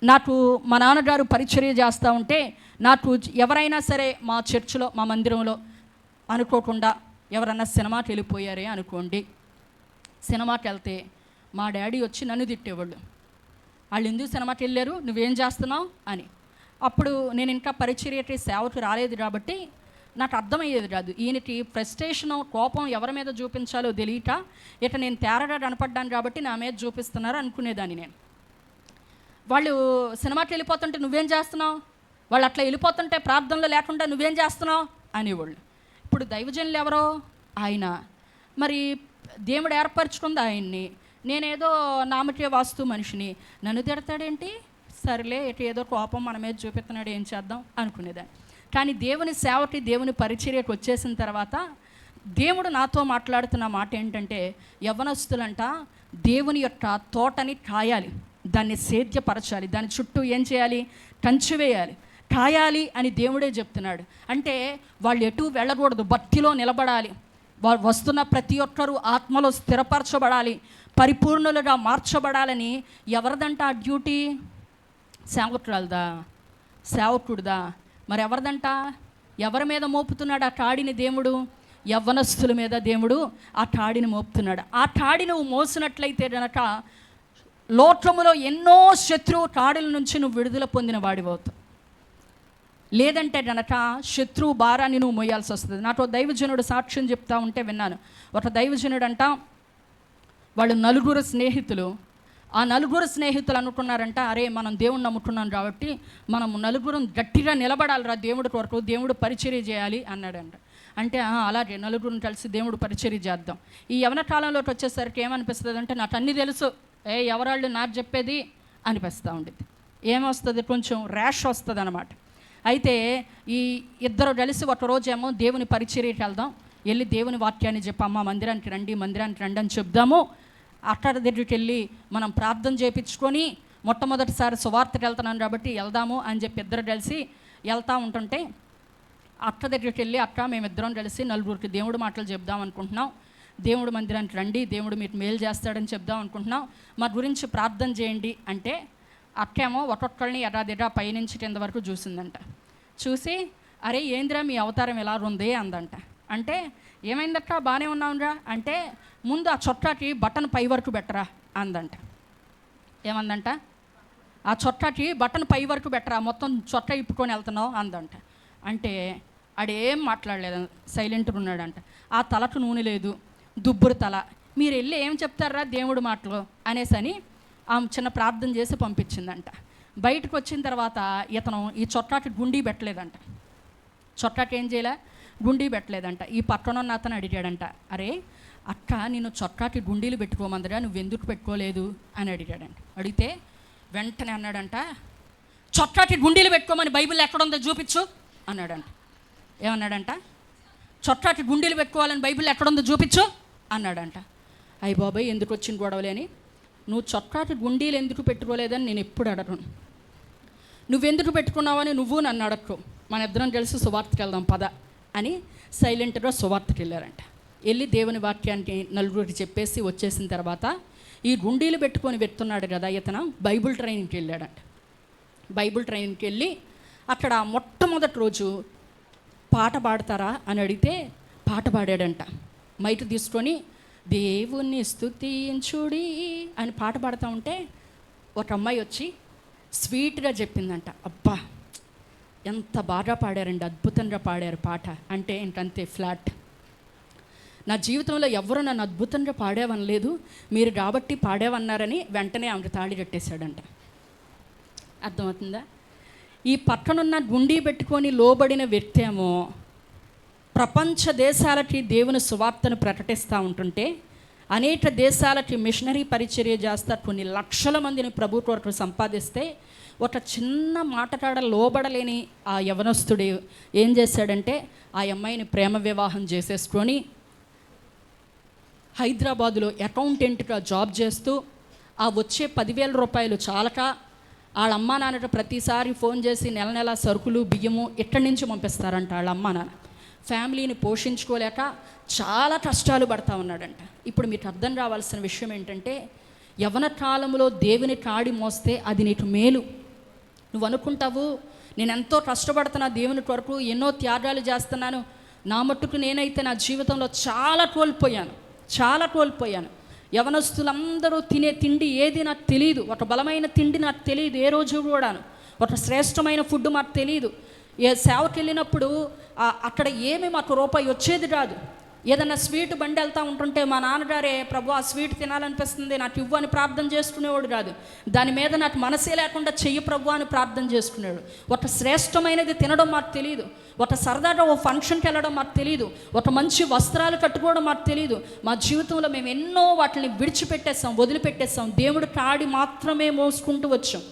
నాకు మా నాన్నగారు పరిచర్య చేస్తూ ఉంటే నాకు ఎవరైనా సరే మా చర్చిలో, మా మందిరంలో అనుకోకుండా ఎవరన్నా సినిమాకి వెళ్ళిపోయారే అనుకోండి, సినిమాకి వెళ్తే మా డాడీ వచ్చి నన్ను తిట్టేవాళ్ళు. వాళ్ళు ఎందుకు సినిమాకి వెళ్ళారు, నువ్వేం చేస్తున్నావు అని. అప్పుడు నేను ఇంకా పరిచర్యకి సేవకు రాలేదు కాబట్టి నాకు అర్థమయ్యేది కాదు. ఈయనకి ఫ్రస్ట్రేషను, కోపం ఎవరి మీద చూపించాలో తెలియక ఇక నేను తేరగా కనపడ్డాను కాబట్టి నా మీద చూపిస్తున్నారు అనుకునేదాన్ని నేను. వాళ్ళు సినిమాకి వెళ్ళిపోతుంటే నువ్వేం చేస్తున్నావు, వాళ్ళు అట్లా వెళ్ళిపోతుంటే ప్రార్థనలు లేకుండా నువ్వేం చేస్తున్నావు అనేవాళ్ళు. ఇప్పుడు దైవజనులు ఎవరో ఆయన, మరి దేవుడు ఏర్పరచుకుంది ఆయన్ని, నేనేదో నామకే వాస్తు మనిషిని, నన్ను తిడతాడేంటి, సరేలే ఇటు ఏదో కోపం మన మీద చూపిస్తున్నాడు, ఏం చేద్దాం అనుకునేదాన్ని. కానీ దేవుని సేవకి, దేవుని పరిచర్యకు వచ్చేసిన తర్వాత దేవుడు నాతో మాట్లాడుతున్న మాట ఏంటంటే, యవ్వనస్తులంట దేవుని యొక్క తోటని కాయాలి, దాన్ని సేద్యపరచాలి, దాని చుట్టూ ఏం చేయాలి, కంచి వేయాలి, కాయాలి అని దేవుడే చెప్తున్నాడు. అంటే వాళ్ళు ఎటు వెళ్ళకూడదు, భక్తిలో నిలబడాలి. వాళ్ళు వస్తున్న ప్రతి ఒక్కరూ ఆత్మలో స్థిరపరచబడాలి, పరిపూర్ణులుగా మార్చబడాలని. ఎవరిదంట ఆ డ్యూటీ? సేవకురాలదా, సేవకుడిదా? మరి ఎవరిదంట? ఎవరి మీద మోపుతున్నాడు ఆ తాడిని దేవుడు? యవ్వనస్తుల మీద దేవుడు ఆ తాడిని మోపుతున్నాడు. ఆ తాడి నువ్వు మోసినట్లయితే గనక లోకములో ఎన్నో శత్రువు తాడుల నుంచి నువ్వు విడుదల పొందిన వాడివవుతావు. లేదంటే గనక శత్రువు భారాన్ని నువ్వు మోయాల్సి వస్తుంది. నాతో దైవజనుడు సాక్ష్యం చెప్తా ఉంటే విన్నాను. ఒక దైవజనుడు అంట, వాళ్ళు 9 స్నేహితులు. ఆ 9 స్నేహితులు అనుకున్నారంట, అరే మనం దేవుణ్ణి నమ్ముకున్నాం కాబట్టి మనం 9 గట్టిగా నిలబడాలిరా దేవుడి కొరకు, దేవుడు పరిచర్య చేయాలి అన్నాడంట. అంటే అలాగే 9 కలిసి దేవుడు పరిచర్య చేద్దాం. ఈ యవన కాలంలోకి వచ్చేసరికి ఏమనిపిస్తుంది అంటే, నాకు అన్నీ తెలుసు, ఎవరాళ్ళు నాకు చెప్పేది అనిపిస్తూ ఉండేది. ఏమొస్తుంది, కొంచెం ర్యాష్ వస్తుంది అన్నమాట. అయితే ఈ ఇద్దరు కలిసి ఒకరోజేమో దేవుని పరిచర్యకి వెళ్దాం, వెళ్ళి దేవుని వాక్యాన్ని చెప్పమ్మా మందిరానికి రండి అని చెప్దాము అట్ట దగ్గరికి వెళ్ళి మనం ప్రార్థన చేయించుకొని మొట్టమొదటిసారి సువార్తకి వెళ్తున్నాను కాబట్టి వెళ్దాము అని చెప్పి ఇద్దరు కలిసి వెళ్తూ ఉంటుంటే అట్ట దగ్గరికి వెళ్ళి అట్ట మేమిద్దరం కలిసి నలుగురికి దేవుడు మాటలు చెప్దాం అనుకుంటున్నాం, దేవుడు మందిరానికి రండి, దేవుడు మీకు మేలు చేస్తాడని చెప్దాం అనుకుంటున్నాం, మా గురించి ప్రార్థన చేయండి అంటే అక్కేమో ఒక్కొక్కరిని ఎర్రాదిర్రా పైనుంచి కింద వరకు చూసిందంట. చూసి అరే ఏందిరా మీ అవతారం ఎలా ఉంది అందంట. అంటే ఏమైందక్క బాగానే ఉన్నావురా అంటే ముందు ఆ చొట్టాకి బటన్ పై వరకు పెట్టరా అందంట. ఏమందంట? ఆ చొట్టాకి బటన్ పై వరకు పెట్టరా, మొత్తం చొట్టా ఇప్పుకొని వెళ్తున్నావు అందంట. అంటే ఆడేం మాట్లాడలేదు, సైలెంట్గా ఉన్నాడంట. ఆ తలకు నూనె లేదు, దుబ్బురు తల, మీరు వెళ్ళి ఏం చెప్తారా దేవుడు మాటలు అనేసని ఆమె చిన్న ప్రార్థన చేసి పంపించిందంట. బయటకు వచ్చిన తర్వాత ఇతను ఈ చొట్టాకి గుండీ పెట్టలేదంట. చొట్టాకి ఏం చేయలే, గుండీ పెట్టలేదంట. ఈ పక్కన ఉన్న అతను అడిగాడంట, అరే అక్క నేను చొట్టాకి గుండీలు పెట్టుకోమందిరా, నువ్వు ఎందుకు పెట్టుకోలేదు అని అడిగాడంట. అడిగితే వెంటనే అన్నాడంట, చొట్టాకి గుండీలు పెట్టుకోమని బైబిల్ ఎక్కడుందో చూపించు అన్నాడంట. ఏమన్నాడంట? చొట్టాకి గుండీలు పెట్టుకోవాలని బైబిల్ ఎక్కడుందో చూపించు అన్నాడంట. అయ్య బాబాయ్ ఎందుకు వచ్చిన గొడవలే అని, నువ్వు చొక్కాకి గుండీలు ఎందుకు పెట్టుకోలేదని నేను ఎప్పుడు అడగను, నువ్వెందుకు పెట్టుకున్నావని నువ్వు నన్ను అడగకు, మన ఇద్దరం కలిసి సువార్తకి వెళ్దాం పద అని సైలెంట్గా సువార్తకి వెళ్ళారంట. వెళ్ళి దేవుని వాక్యానికి నలుగురికి చెప్పేసి వచ్చేసిన తర్వాత ఈ గుండీలు పెట్టుకొని వెళ్తున్నాడు కదా ఇతను, బైబిల్ ట్రైనింగ్కి వెళ్ళాడంట. బైబిల్ ట్రైనింగ్కి వెళ్ళి అక్కడ మొట్టమొదటి రోజు పాట పాడతారా అని అడిగితే పాట పాడాడంట. మైక్ తీసుకొని దేవుణ్ణి స్తుతించుడి అని పాట పాడుతూ ఉంటే ఒక అమ్మాయి వచ్చి స్వీట్గా చెప్పిందంట, అబ్బా ఎంత బాగా పాడారండి, అద్భుతంగా పాడారు పాట అంటే ఇంకంతే ఫ్లాట్. నా జీవితంలో ఎవరు నన్ను అద్భుతంగా పాడేవనలేదు, మీరు కాబట్టి పాడేవన్నారని వెంటనే ఆమె తాళి కట్టేశాడంట. అర్థమవుతుందా? ఈ పక్కనున్న గుండీ పెట్టుకొని లోబడిన వ్యక్తి ఏమో ప్రపంచ దేశాలకి దేవుని సువార్తను ప్రకటిస్తూ ఉంటుంటే, అనేక దేశాలకి మిషనరీ పరిచర్య చేస్తా కొన్ని లక్షల మందిని ప్రభు కొరకు సంపాదిస్తే, ఒక చిన్న మాటకాడ లోబడలేని ఆ యవనస్తుడు ఏం చేశాడంటే ఆ అమ్మాయిని ప్రేమ వివాహం చేసేసుకొని హైదరాబాదులో అకౌంటెంట్గా జాబ్ చేస్తూ ఆ వచ్చే 10,000 రూపాయలు చాలక వాళ్ళ అమ్మా నాన్నట ప్రతిసారి ఫోన్ చేసి నెల నెల సరుకులు బియ్యము ఇక్కడి నుంచి పంపిస్తారంట. వాళ్ళ అమ్మా నాన్న ఫ్యామిలీని పోషించుకోలేక చాలా కష్టాలు పడతా ఉన్నాడంట. ఇప్పుడు మీకు అర్థం కావాల్సిన విషయం ఏంటంటే, యవన కాలంలో దేవుని కాడి మోస్తే అది నీకు మేలు. నువ్వు అనుకుంటావు నేను ఎంతో కష్టపడుతున్నా దేవుని కొరకు, ఎన్నో త్యాగాలు చేస్తున్నాను, నా మట్టుకు నేనైతే నా జీవితంలో చాలా కోల్పోయాను. యవనస్తులందరూ తినే తిండి ఏది నాకు తెలియదు, ఒక బలమైన తిండి నాకు తెలియదు ఏ రోజు కూడాను, ఒక శ్రేష్టమైన ఫుడ్ మాకు తెలియదు. ఏ సేవకి వెళ్ళినప్పుడు అక్కడ ఏమి మాకు రూపాయి వచ్చేది కాదు. ఏదన్నా స్వీట్ బండి వెళ్తూ ఉంటుంటే మా నాన్నగారే ప్రభు ఆ స్వీట్ తినాలనిపిస్తుంది నాకు ఇవ్వు అని ప్రార్థన చేసుకునేవాడు కాదు, దాని మీద నాకు మనసే లేకుండా చెయ్యి ప్రభు అని ప్రార్థన చేసుకునేవాడు. ఒక శ్రేష్టమైనది తినడం మాకు తెలియదు, ఒక సరదాగా ఓ ఫంక్షన్కి వెళ్ళడం మాకు తెలియదు, ఒక మంచి వస్త్రాలు కట్టుకోవడం మాకు తెలియదు. మా జీవితంలో మేము ఎన్నో వాటిని విడిచిపెట్టేస్తాం, వదిలిపెట్టేస్తాం, దేవుడు కాడి మాత్రమే మోసుకుంటూ వచ్చాం.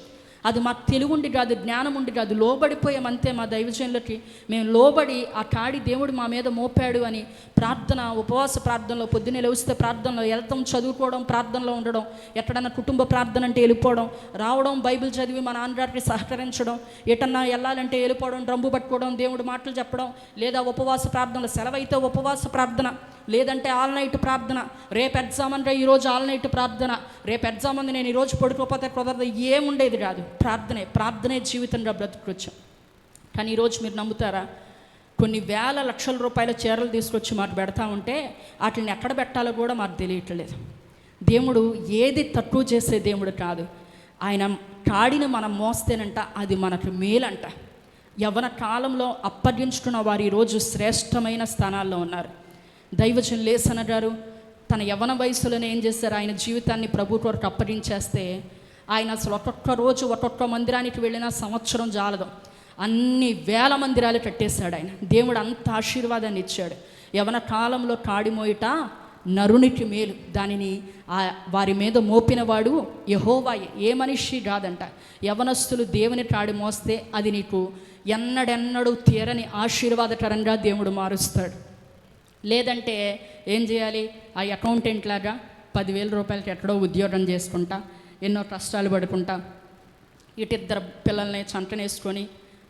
అది మాకు తెలివుండి కాదు, జ్ఞానం ఉండి కాదు, లోబడిపోయామంతే. మా దైవజనులకి మేము లోబడి ఆ కాడి దేవుడు మా మీద మోపాడు అని ప్రార్థన, ఉపవాస ప్రార్థనలో, పొద్దున్నే లేస్తే ప్రార్థనలో వెళ్తాం, చదువుకోవడం, ప్రార్థనలో ఉండడం, ఎక్కడన్నా కుటుంబ ప్రార్థన అంటే వెళ్ళిపోవడం, రావడం, బైబిల్ చదివి మా నాన్నగారికి సహకరించడం, ఎటన్నా వెళ్ళాలంటే వెళ్ళిపోవడం, డ్రమ్ము పట్టుకోవడం, దేవుడు మాటలు చెప్పడం, లేదా ఉపవాస ప్రార్థనలు, సెలవైతే ఉపవాస ప్రార్థన, లేదంటే ఆల్ నైట్ ప్రార్థన. రేపు ఎగ్జామ్ అంటే ఈరోజు ఆల్ నైట్ ప్రార్థన, రేపు ఎగ్జామ్ ఉంది నేను ఈరోజు పడుకోకపోతే కుదరదు, ఏముండేది కాదు. ప్రార్థనే జీవితంగా బ్రతుకొచ్చాం. కానీ ఈరోజు మీరు నమ్ముతారా, కొన్ని వేల లక్షల రూపాయల చీరలు తీసుకొచ్చి మాకు పెడతా ఉంటే వాటిని ఎక్కడ పెట్టాలో కూడా మాకు తెలియట్లేదు. దేవుడు ఏది తక్కువ చేసే దేవుడు కాదు. ఆయన కాడిని మనం మోస్తేనంట అది మనకు మేలంట. యవ్వన కాలంలో అప్పగించుకున్న వారు ఈరోజు శ్రేష్టమైన స్థానాల్లో ఉన్నారు. దైవజనులు లేసన గారు తన యవ్వన వయసులోనే ఏం చేశారు, ఆయన జీవితాన్ని ప్రభు కొరకు అప్పగించేస్తే ఆయన అసలు ఒక్కొక్క రోజు ఒక్కొక్క మందిరానికి వెళ్ళిన సంవత్సరం జాలదు, అన్ని వేల మందిరాలు కట్టేశాడు ఆయన. దేవుడు అంత ఆశీర్వాదాన్ని ఇచ్చాడు. యవ్వన కాలంలో కాడి మోయట నరునికి మేలు, దానిని వారి మీద మోపినవాడు యెహోవాయే, ఏ మనిషి కాదంట. యవనస్తులు దేవుని కాడి మోస్తే అది నీకు ఎన్నడెన్నడూ తీరని ఆశీర్వాదకరంగా దేవుడు మారుస్తాడు. లేదంటే ఏం చేయాలి, ఆ అకౌంటెంట్ లాగా 10,000 రూపాయలకి ఎక్కడో ఉద్యోగం చేసుకుంటా, ఎన్నో కష్టాలు పడుకుంటా, ఇటిద్దరు పిల్లల్ని చంటనేసుకొని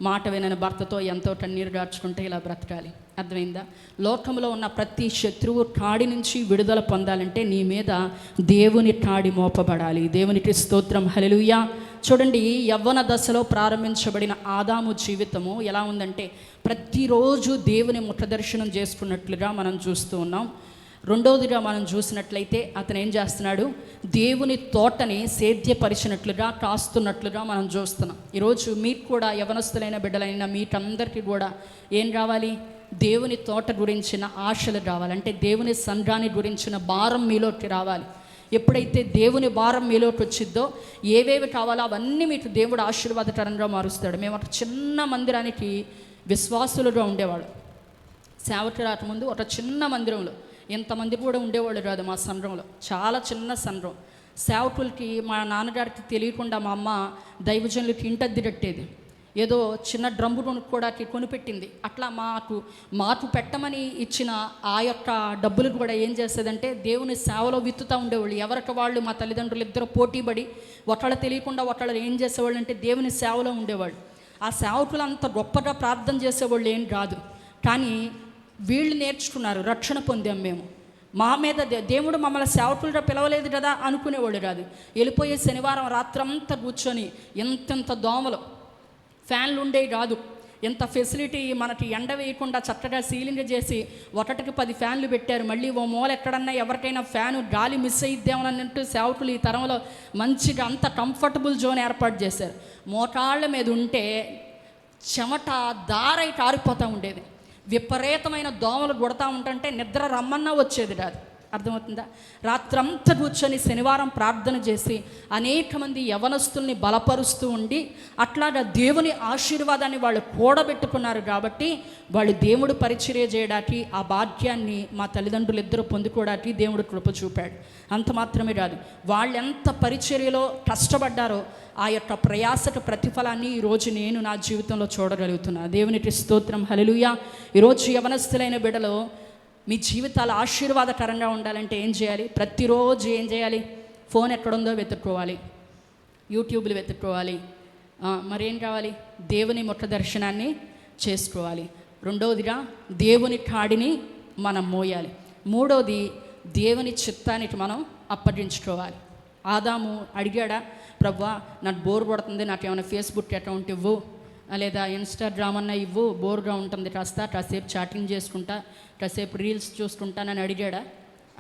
మాట వినని భర్తతో ఎంతో కన్నీరు గార్చుకుంటే ఇలా బ్రతకాలి. అర్థమైందా? లోకంలో ఉన్న ప్రతి శత్రువు కాడి నుంచి విడుదల పొందాలంటే నీ మీద దేవుని కాడి మోపబడాలి. దేవునికి స్తోత్రం, హల్లెలూయా. చూడండి, యవ్వన దశలో ప్రారంభించబడిన ఆదాము జీవితము ఎలా ఉందంటే ప్రతిరోజు దేవుని ముఖ దర్శనం చేసుకున్నట్లుగా మనం చూస్తూ ఉన్నాం. రెండవదిగా మనం చూసినట్లయితే అతను ఏం చేస్తున్నాడు? దేవుని తోటని సేద్యపరిచినట్లుగా కాస్తున్నట్లుగా మనం చూస్తున్నాం. ఈరోజు మీకు కూడా యవనస్తులైన బిడ్డలైన మీకందరికీ కూడా ఏం రావాలి? దేవుని తోట గురించిన ఆశలు రావాలి. అంటే దేవుని సంఘాన్ని గురించిన భారం మీలోకి రావాలి. ఎప్పుడైతే దేవుని భారం మీలోకి వచ్చిద్దో ఏవేవి కావాలో అవన్నీ మీకు దేవుడు ఆశీర్వాదకరంగా మారుస్తాడు. మేము ఒక చిన్న మందిరానికి విశ్వాసులుగా ఉండేవాడు. సేవకి రాకముందు ఒక చిన్న మందిరంలో ఎంతమంది కూడా ఉండేవాళ్ళు కాదు. మా సంఘంలో చాలా చిన్న సంఘం. సేవకులకి మా నాన్నగారికి తెలియకుండా మా అమ్మ దైవజనులకి ఇంటద్ది కట్టేది. ఏదో చిన్న డ్రమ్ము కొనుక్కోవడానికి కొనిపెట్టింది. అట్లా మాకు పెట్టమని ఇచ్చిన ఆ యొక్క డబ్బులు కూడా ఏం చేసేదంటే దేవుని సేవలో విత్తుతూ ఉండేవాళ్ళు. ఎవరికి వాళ్ళు మా తల్లిదండ్రులు ఇద్దరు పోటీపడి ఒకళ్ళు తెలియకుండా ఒకళ్ళు ఏం చేసేవాళ్ళు అంటే దేవుని సేవలో ఉండేవాళ్ళు. ఆ సేవకులు అంత గొప్పగా ప్రార్థన చేసేవాళ్ళు ఏం కాదు. కానీ వీళ్ళు నేర్చుకున్నారు, రక్షణ పొందాం మేము. మా మీద దేవుడు మమ్మల్ని సేవకులుగా పిలవలేదు కదా అనుకునేవాళ్ళు కాదు. వెళ్ళిపోయే శనివారం రాత్రంతా కూర్చొని ఎంతెంత దోమలు, ఫ్యాన్లు ఉండేవి కాదు. ఎంత ఫెసిలిటీ మనకి ఎండ వేయకుండా చక్కగా సీలింగ్ చేసి ఒకటికి 10 ఫ్యాన్లు పెట్టారు. మళ్ళీ ఓ మూల ఎక్కడన్నా ఎవరికైనా ఫ్యాను గాలి మిస్ అయిద్దామన్నట్టు సేవకులు ఈ తరంలో మంచిగా అంత కంఫర్టబుల్ జోన్ ఏర్పాటు చేశారు. మోకాళ్ళ మీద ఉంటే చెమట దారై కారిపోతూ ఉండేది. విపరీతమైన దోమలు కొడతా ఉంటుంటే నిద్ర రమ్మన్నా వచ్చేది కాదు. అర్థమవుతుందా? రాత్రంతా కూర్చొని శనివారం ప్రార్థన చేసి అనేక మంది యవనస్తుల్ని బలపరుస్తూ ఉండి అట్లాగా దేవుని ఆశీర్వాదాన్ని వాళ్ళు కూడబెట్టుకున్నారు. కాబట్టి వాళ్ళు దేవుడు పరిచర్య చేయడానికి ఆ భాగ్యాన్ని మా తల్లిదండ్రులు ఇద్దరు పొందుకోవడానికి దేవుడు కృప చూపాడు. అంత మాత్రమే కాదు, వాళ్ళు ఎంత పరిచర్యలో కష్టపడ్డారో ఆ యొక్క ప్రయాసకు ప్రతిఫలాన్ని ఈరోజు నేను నా జీవితంలో చూడగలుగుతున్నా. దేవునికి స్తోత్రం, హల్లెలూయా. ఈరోజు యవనస్తులైన బిడ్డలో మీ జీవితాలు ఆశీర్వాదకరంగా ఉండాలంటే ఏం చేయాలి? ప్రతిరోజు ఏం చేయాలి? ఫోన్ ఎక్కడుందో వెతుక్కోవాలి, యూట్యూబ్లు వెతుక్కోవాలి. మరేం కావాలి? దేవుని ముఖ దర్శనాన్ని చేసుకోవాలి. రెండవదిగా దేవుని కాడిని మనం మోయాలి. మూడవది దేవుని చిత్తానికి మనం అప్పగించుకోవాలి. ఆదాము అడిగాడా, ప్రభువా నాకు బోర్ కొడుతుంది, నాకు ఏమైనా ఫేస్బుక్ అకౌంట్ ఇవ్వు, లేదా ఇన్స్టాగ్రామ్ అన్న ఇవ్వు, బోర్గా ఉంటుంది, కాసేపు చాటింగ్ చేసుకుంటా, కాసేపు రీల్స్ చూసుకుంటానని అడిగాడా?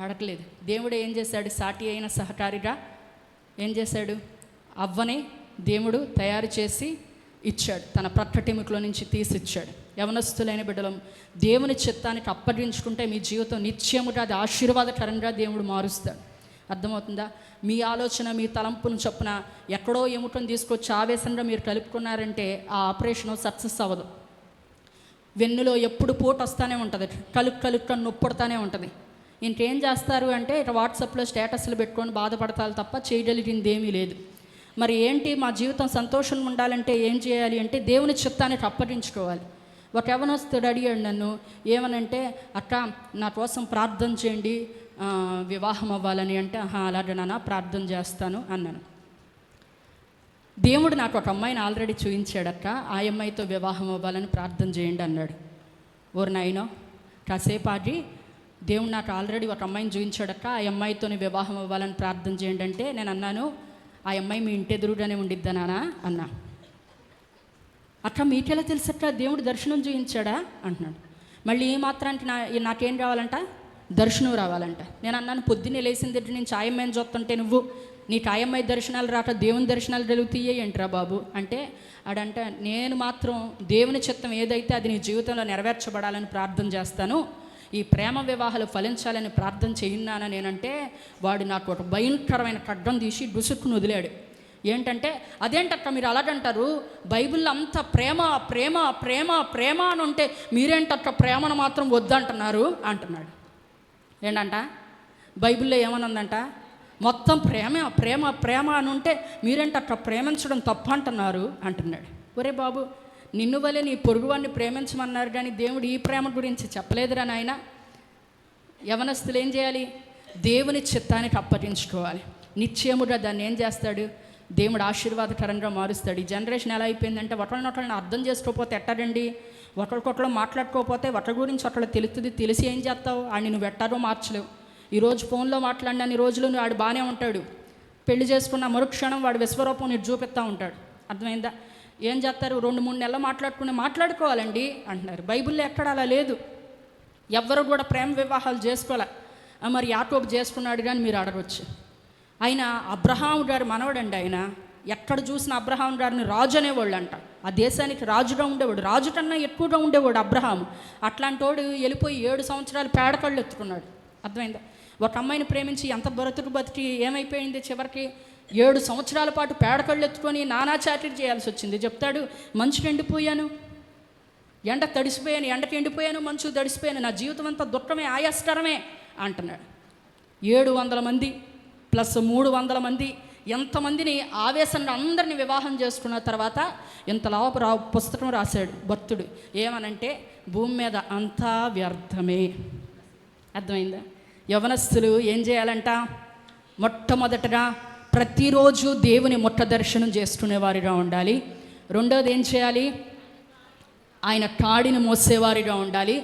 అడగలేదు. దేవుడు ఏం చేశాడు? సాటి అయిన సహకారిగా ఏం చేశాడు? అవ్వని దేవుడు తయారు చేసి ఇచ్చాడు, తన ప్రక్కటెముకలో నుంచి తీసి ఇచ్చాడు. యవనస్తులైన బిడ్డలు దేవుని చిత్తానికి అప్పగించుకుంటే మీ జీవితం నిత్యముగా అది ఆశీర్వాదకరంగా దేవుడు మారుస్తాడు. అర్థమవుతుందా? మీ ఆలోచన, మీ తలంపును చొప్పున ఎక్కడో ఎముకను తీసుకొచ్చి ఆవేశంగా మీరు కలుపుకున్నారంటే ఆ ఆపరేషను సక్సెస్ అవ్వదు. వెన్నులో ఎప్పుడు పోటు వస్తూనే ఉంటుంది, కలుక్కొని నొప్పుడుతూనే ఉంటుంది. ఇంకేం చేస్తారు అంటే ఇక వాట్సాప్లో స్టేటస్లు పెట్టుకొని బాధపడతారు తప్ప చేయగలిగింది ఏమీ లేదు. మరి ఏంటి, మా జీవితం సంతోషంగా ఉండాలంటే ఏం చేయాలి అంటే దేవుని చిత్తానికి అప్పగించుకోవాలి. ఒక యవనస్తుడు అడిగాడు నన్ను, ఏమనంటే అక్క నా కోసం ప్రార్థన చేయండి, వివాహం అవ్వాలని. అంటే అలాగే నాన్న ప్రార్థన చేస్తాను అన్నాను. దేవుడు నాకు ఒక అమ్మాయిని ఆల్రెడీ చూపించాడక్క, ఆ అమ్మాయితో వివాహం అవ్వాలని ప్రార్థన చేయండి అన్నాడు. ఓరు నాయనో, కాసేపు ఆగి దేవుడు నాకు ఆల్రెడీ ఒక అమ్మాయిని చూపించాడక్క, ఆ అమ్మాయితోని వివాహం అవ్వాలని ప్రార్థన చేయండి అంటే నేను అన్నాను, ఆ అమ్మాయి మీ ఇంటి ఎదురుగానే ఉండిద్దనా అన్నా. అక్క మీకెలా తెలుసక్క దేవుడు దర్శనం చూపించాడా అంటున్నాడు. మళ్ళీ ఈ మాత్రానికి నాకేం రావాలంట? దర్శనం రావాలంట. నేను అన్నాను, పొద్దున్నే లేచిన దగ్గర నుంచి ఆయమ్మాయిని చూస్తుంటే నువ్వు నీకు ఆయమ్మాయి దర్శనాలు రాక దేవుని దర్శనాలు కలుగుతాయి ఏంట్రా బాబు అంటే, ఆడంట నేను మాత్రం దేవుని చిత్తం ఏదైతే అది నీ జీవితంలో నెరవేర్చబడాలని ప్రార్థన చేస్తాను, ఈ ప్రేమ వివాహాలు ఫలించాలని ప్రార్థన చేయినానా నేనంటే, వాడు నాకు ఒక భయంకరమైన ఖడ్గం తీసి డుసుక్కును వదిలాడు. ఏంటంటే, అదేంటక్క మీరు అలాగంటారు, బైబిల్లో అంతా ప్రేమ ప్రేమ ప్రేమ ప్రేమ అని ఉంటే మీరేంటక్క ప్రేమను మాత్రం వద్దంటున్నారు అంటున్నాడు. ఏంటంట బైబిల్లో ఏమనుందంట? మొత్తం ప్రేమ ప్రేమ ప్రేమ అని ఉంటే మీరేంటక్క ప్రేమించడం తప్పు అంటున్నారు అంటున్నాడు. ఒరే బాబు, నిన్ను వలె నీ పొరుగువాడిని ప్రేమించమన్నారు కానీ దేవుడు ఈ ప్రేమ గురించి చెప్పలేదురా నాయన. యవనస్తులు ఏం చేయాలి? దేవుని చిత్తానికి అప్పగించుకోవాలి. నిశ్చయముగా దాన్ని ఏం చేస్తాడు? దేవుడు ఆశీర్వాదకరంగా మారుస్తాడు. ఈ జనరేషన్ ఎలా అయిపోయిందంటే ఒకళ్ళని అర్థం చేసుకోకపోతే ఎట్టాడండి, ఒకరికొకళ్ళు మాట్లాడుకోకపోతే ఒకరి గురించి ఒకళ్ళు తెలుస్తుంది. తెలిసి ఏం చేస్తావు? ఆడిని నువ్వు ఎట్టారో మార్చలేవు. ఈరోజు ఫోన్లో మాట్లాడినన్ని రోజులు నువ్వు ఆడు బాగానే ఉంటాడు, పెళ్లి చేసుకున్న మరుక్షణం వాడు విశ్వరూపం నీకు చూపిస్తూ ఉంటాడు. అర్థమైందా? ఏం చేస్తారు? 2-3 నెలలు మాట్లాడుకోవాలండి అంటున్నారు. బైబిల్లో ఎక్కడ అలా లేదు. ఎవ్వరు కూడా ప్రేమ వివాహాలు చేసుకోలే. మరి యాకోబు చేసుకున్నాడు కానీ మీరు అడగవచ్చు. ఆయన అబ్రహాము గారు మనవడండి. ఆయన ఎక్కడ చూసిన అబ్రహాము గారిని రాజు అనేవాళ్ళు అంట. ఆ దేశానికి రాజుగా ఉండేవాడు, రాజు కన్నా ఎక్కువగా ఉండేవాడు అబ్రహాము. అట్లాంటి వాడు వెళ్ళిపోయి 7 సంవత్సరాలు పేడకళ్ళు ఎత్తుకున్నాడు. అర్థమైందా? ఒక అమ్మాయిని ప్రేమించి ఎంత బతికి ఏమైపోయింది? చివరికి 7 సంవత్సరాల పాటు పేడకళ్ళు ఎత్తుకొని నానా చాటిల్ చేయాల్సి వచ్చింది. చెప్తాడు, మంచుకి ఎండిపోయాను, ఎండకు తడిసిపోయాను, ఎండకి ఎండిపోయాను, మంచు తడిసిపోయాను, నా జీవితం అంతా దుఃఖమే, ఆయాస్కరమే అంటున్నాడు. 700 మంది ప్లస్ 300 మంది, ఎంతమందిని ఆవేశంగా అందరినీ వివాహం చేసుకున్న తర్వాత ఇంతలోపు పుస్తకం రాశాడు భక్తుడు. ఏమనంటే, భూమి మీద అంతా వ్యర్థమే. అర్థమైందా? యవనస్తులు ఏం చేయాలంట? మొట్టమొదటగా ప్రతిరోజు దేవుని ముట్ట దర్శనం చేసుకునేవారిగా ఉండాలి. రెండోది ఏం చేయాలి? ఆయన కాడిని మోసేవారిగా ఉండాలి.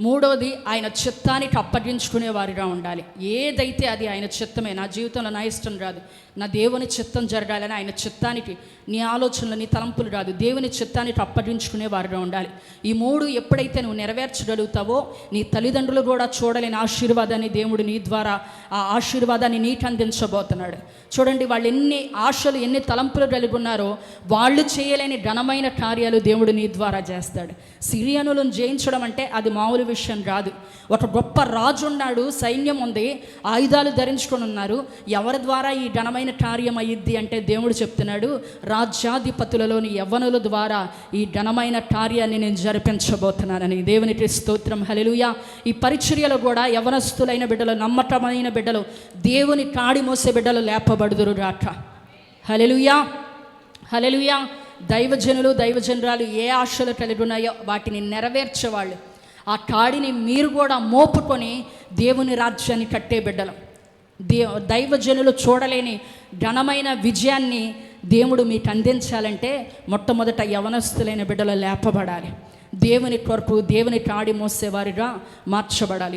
మూడోది ఆయన చిత్తానికి అప్పగించుకునేవారిగా ఉండాలి. ఏదైతే అది ఆయన చిత్తమే. నా జీవితంలో నా ఇష్టం కాదు, నా దేవుని చిత్తం జరగాలని ఆయన చిత్తానికి, నీ ఆలోచనలు నీ తలంపులు కాదు, దేవుని చిత్తానికి అప్పగించుకునేవారిగా ఉండాలి. ఈ 3 ఎప్పుడైతే నువ్వు నెరవేర్చగలుగుతావో నీ తల్లిదండ్రులు కూడా చూడలేని ఆశీర్వాదాన్ని దేవుడు నీ ద్వారా ఆ ఆశీర్వాదాన్ని నీకు అందించబోతున్నాడు. చూడండి, వాళ్ళు ఎన్ని ఆశలు ఎన్ని తలంపులు కలిగి ఉన్నారో వాళ్ళు చేయలేని ఘనమైన కార్యాలు దేవుడు నీ ద్వారా చేస్తాడు. సిరియనులను జయించడం అంటే అది మామూలు విషయం కాదు. ఒక గొప్ప రాజు ఉన్నాడు, సైన్యం ఉంది, ఆయుధాలు ధరించుకొని ఉన్నారు. ఎవరి ద్వారా ఈ ఘనమైన కార్యం అయ్యిద్ది అంటే దేవుడు చెప్తున్నాడు, రాజ్యాధిపతులలోని యవ్వనుల ద్వారా ఈ ఘనమైన కార్యాన్ని నేను జరిపించబోతున్నానని. దేవునికి స్తోత్రం, హల్లెలూయా. ఈ పరిచర్యలో కూడా యవనస్తులైన బిడ్డలు, నమ్మకమైన బిడ్డలు, దేవుని కాడి మోసే బిడ్డలు లేపబడుదురు గాక. హల్లెలూయా, హల్లెలూయా. దైవజనులు దైవజనురాలు ఏ ఆశలు కలిగి ఉన్నాయో వాటిని నెరవేర్చేవాళ్ళు. ఆ కాడిని మీరు కూడా మోపుకొని దేవుని రాజ్యాన్ని కట్టే బిడ్డలు. దైవజనులు చూడలేని ఘనమైన విజయాన్ని దేవుడు మీకు అందించాలంటే మొట్టమొదట యవనస్తులైన బిడ్డలు లేపబడాలి. దేవుని కొరకు దేవుని కాడి మోసేవారిగా మార్చబడాలి.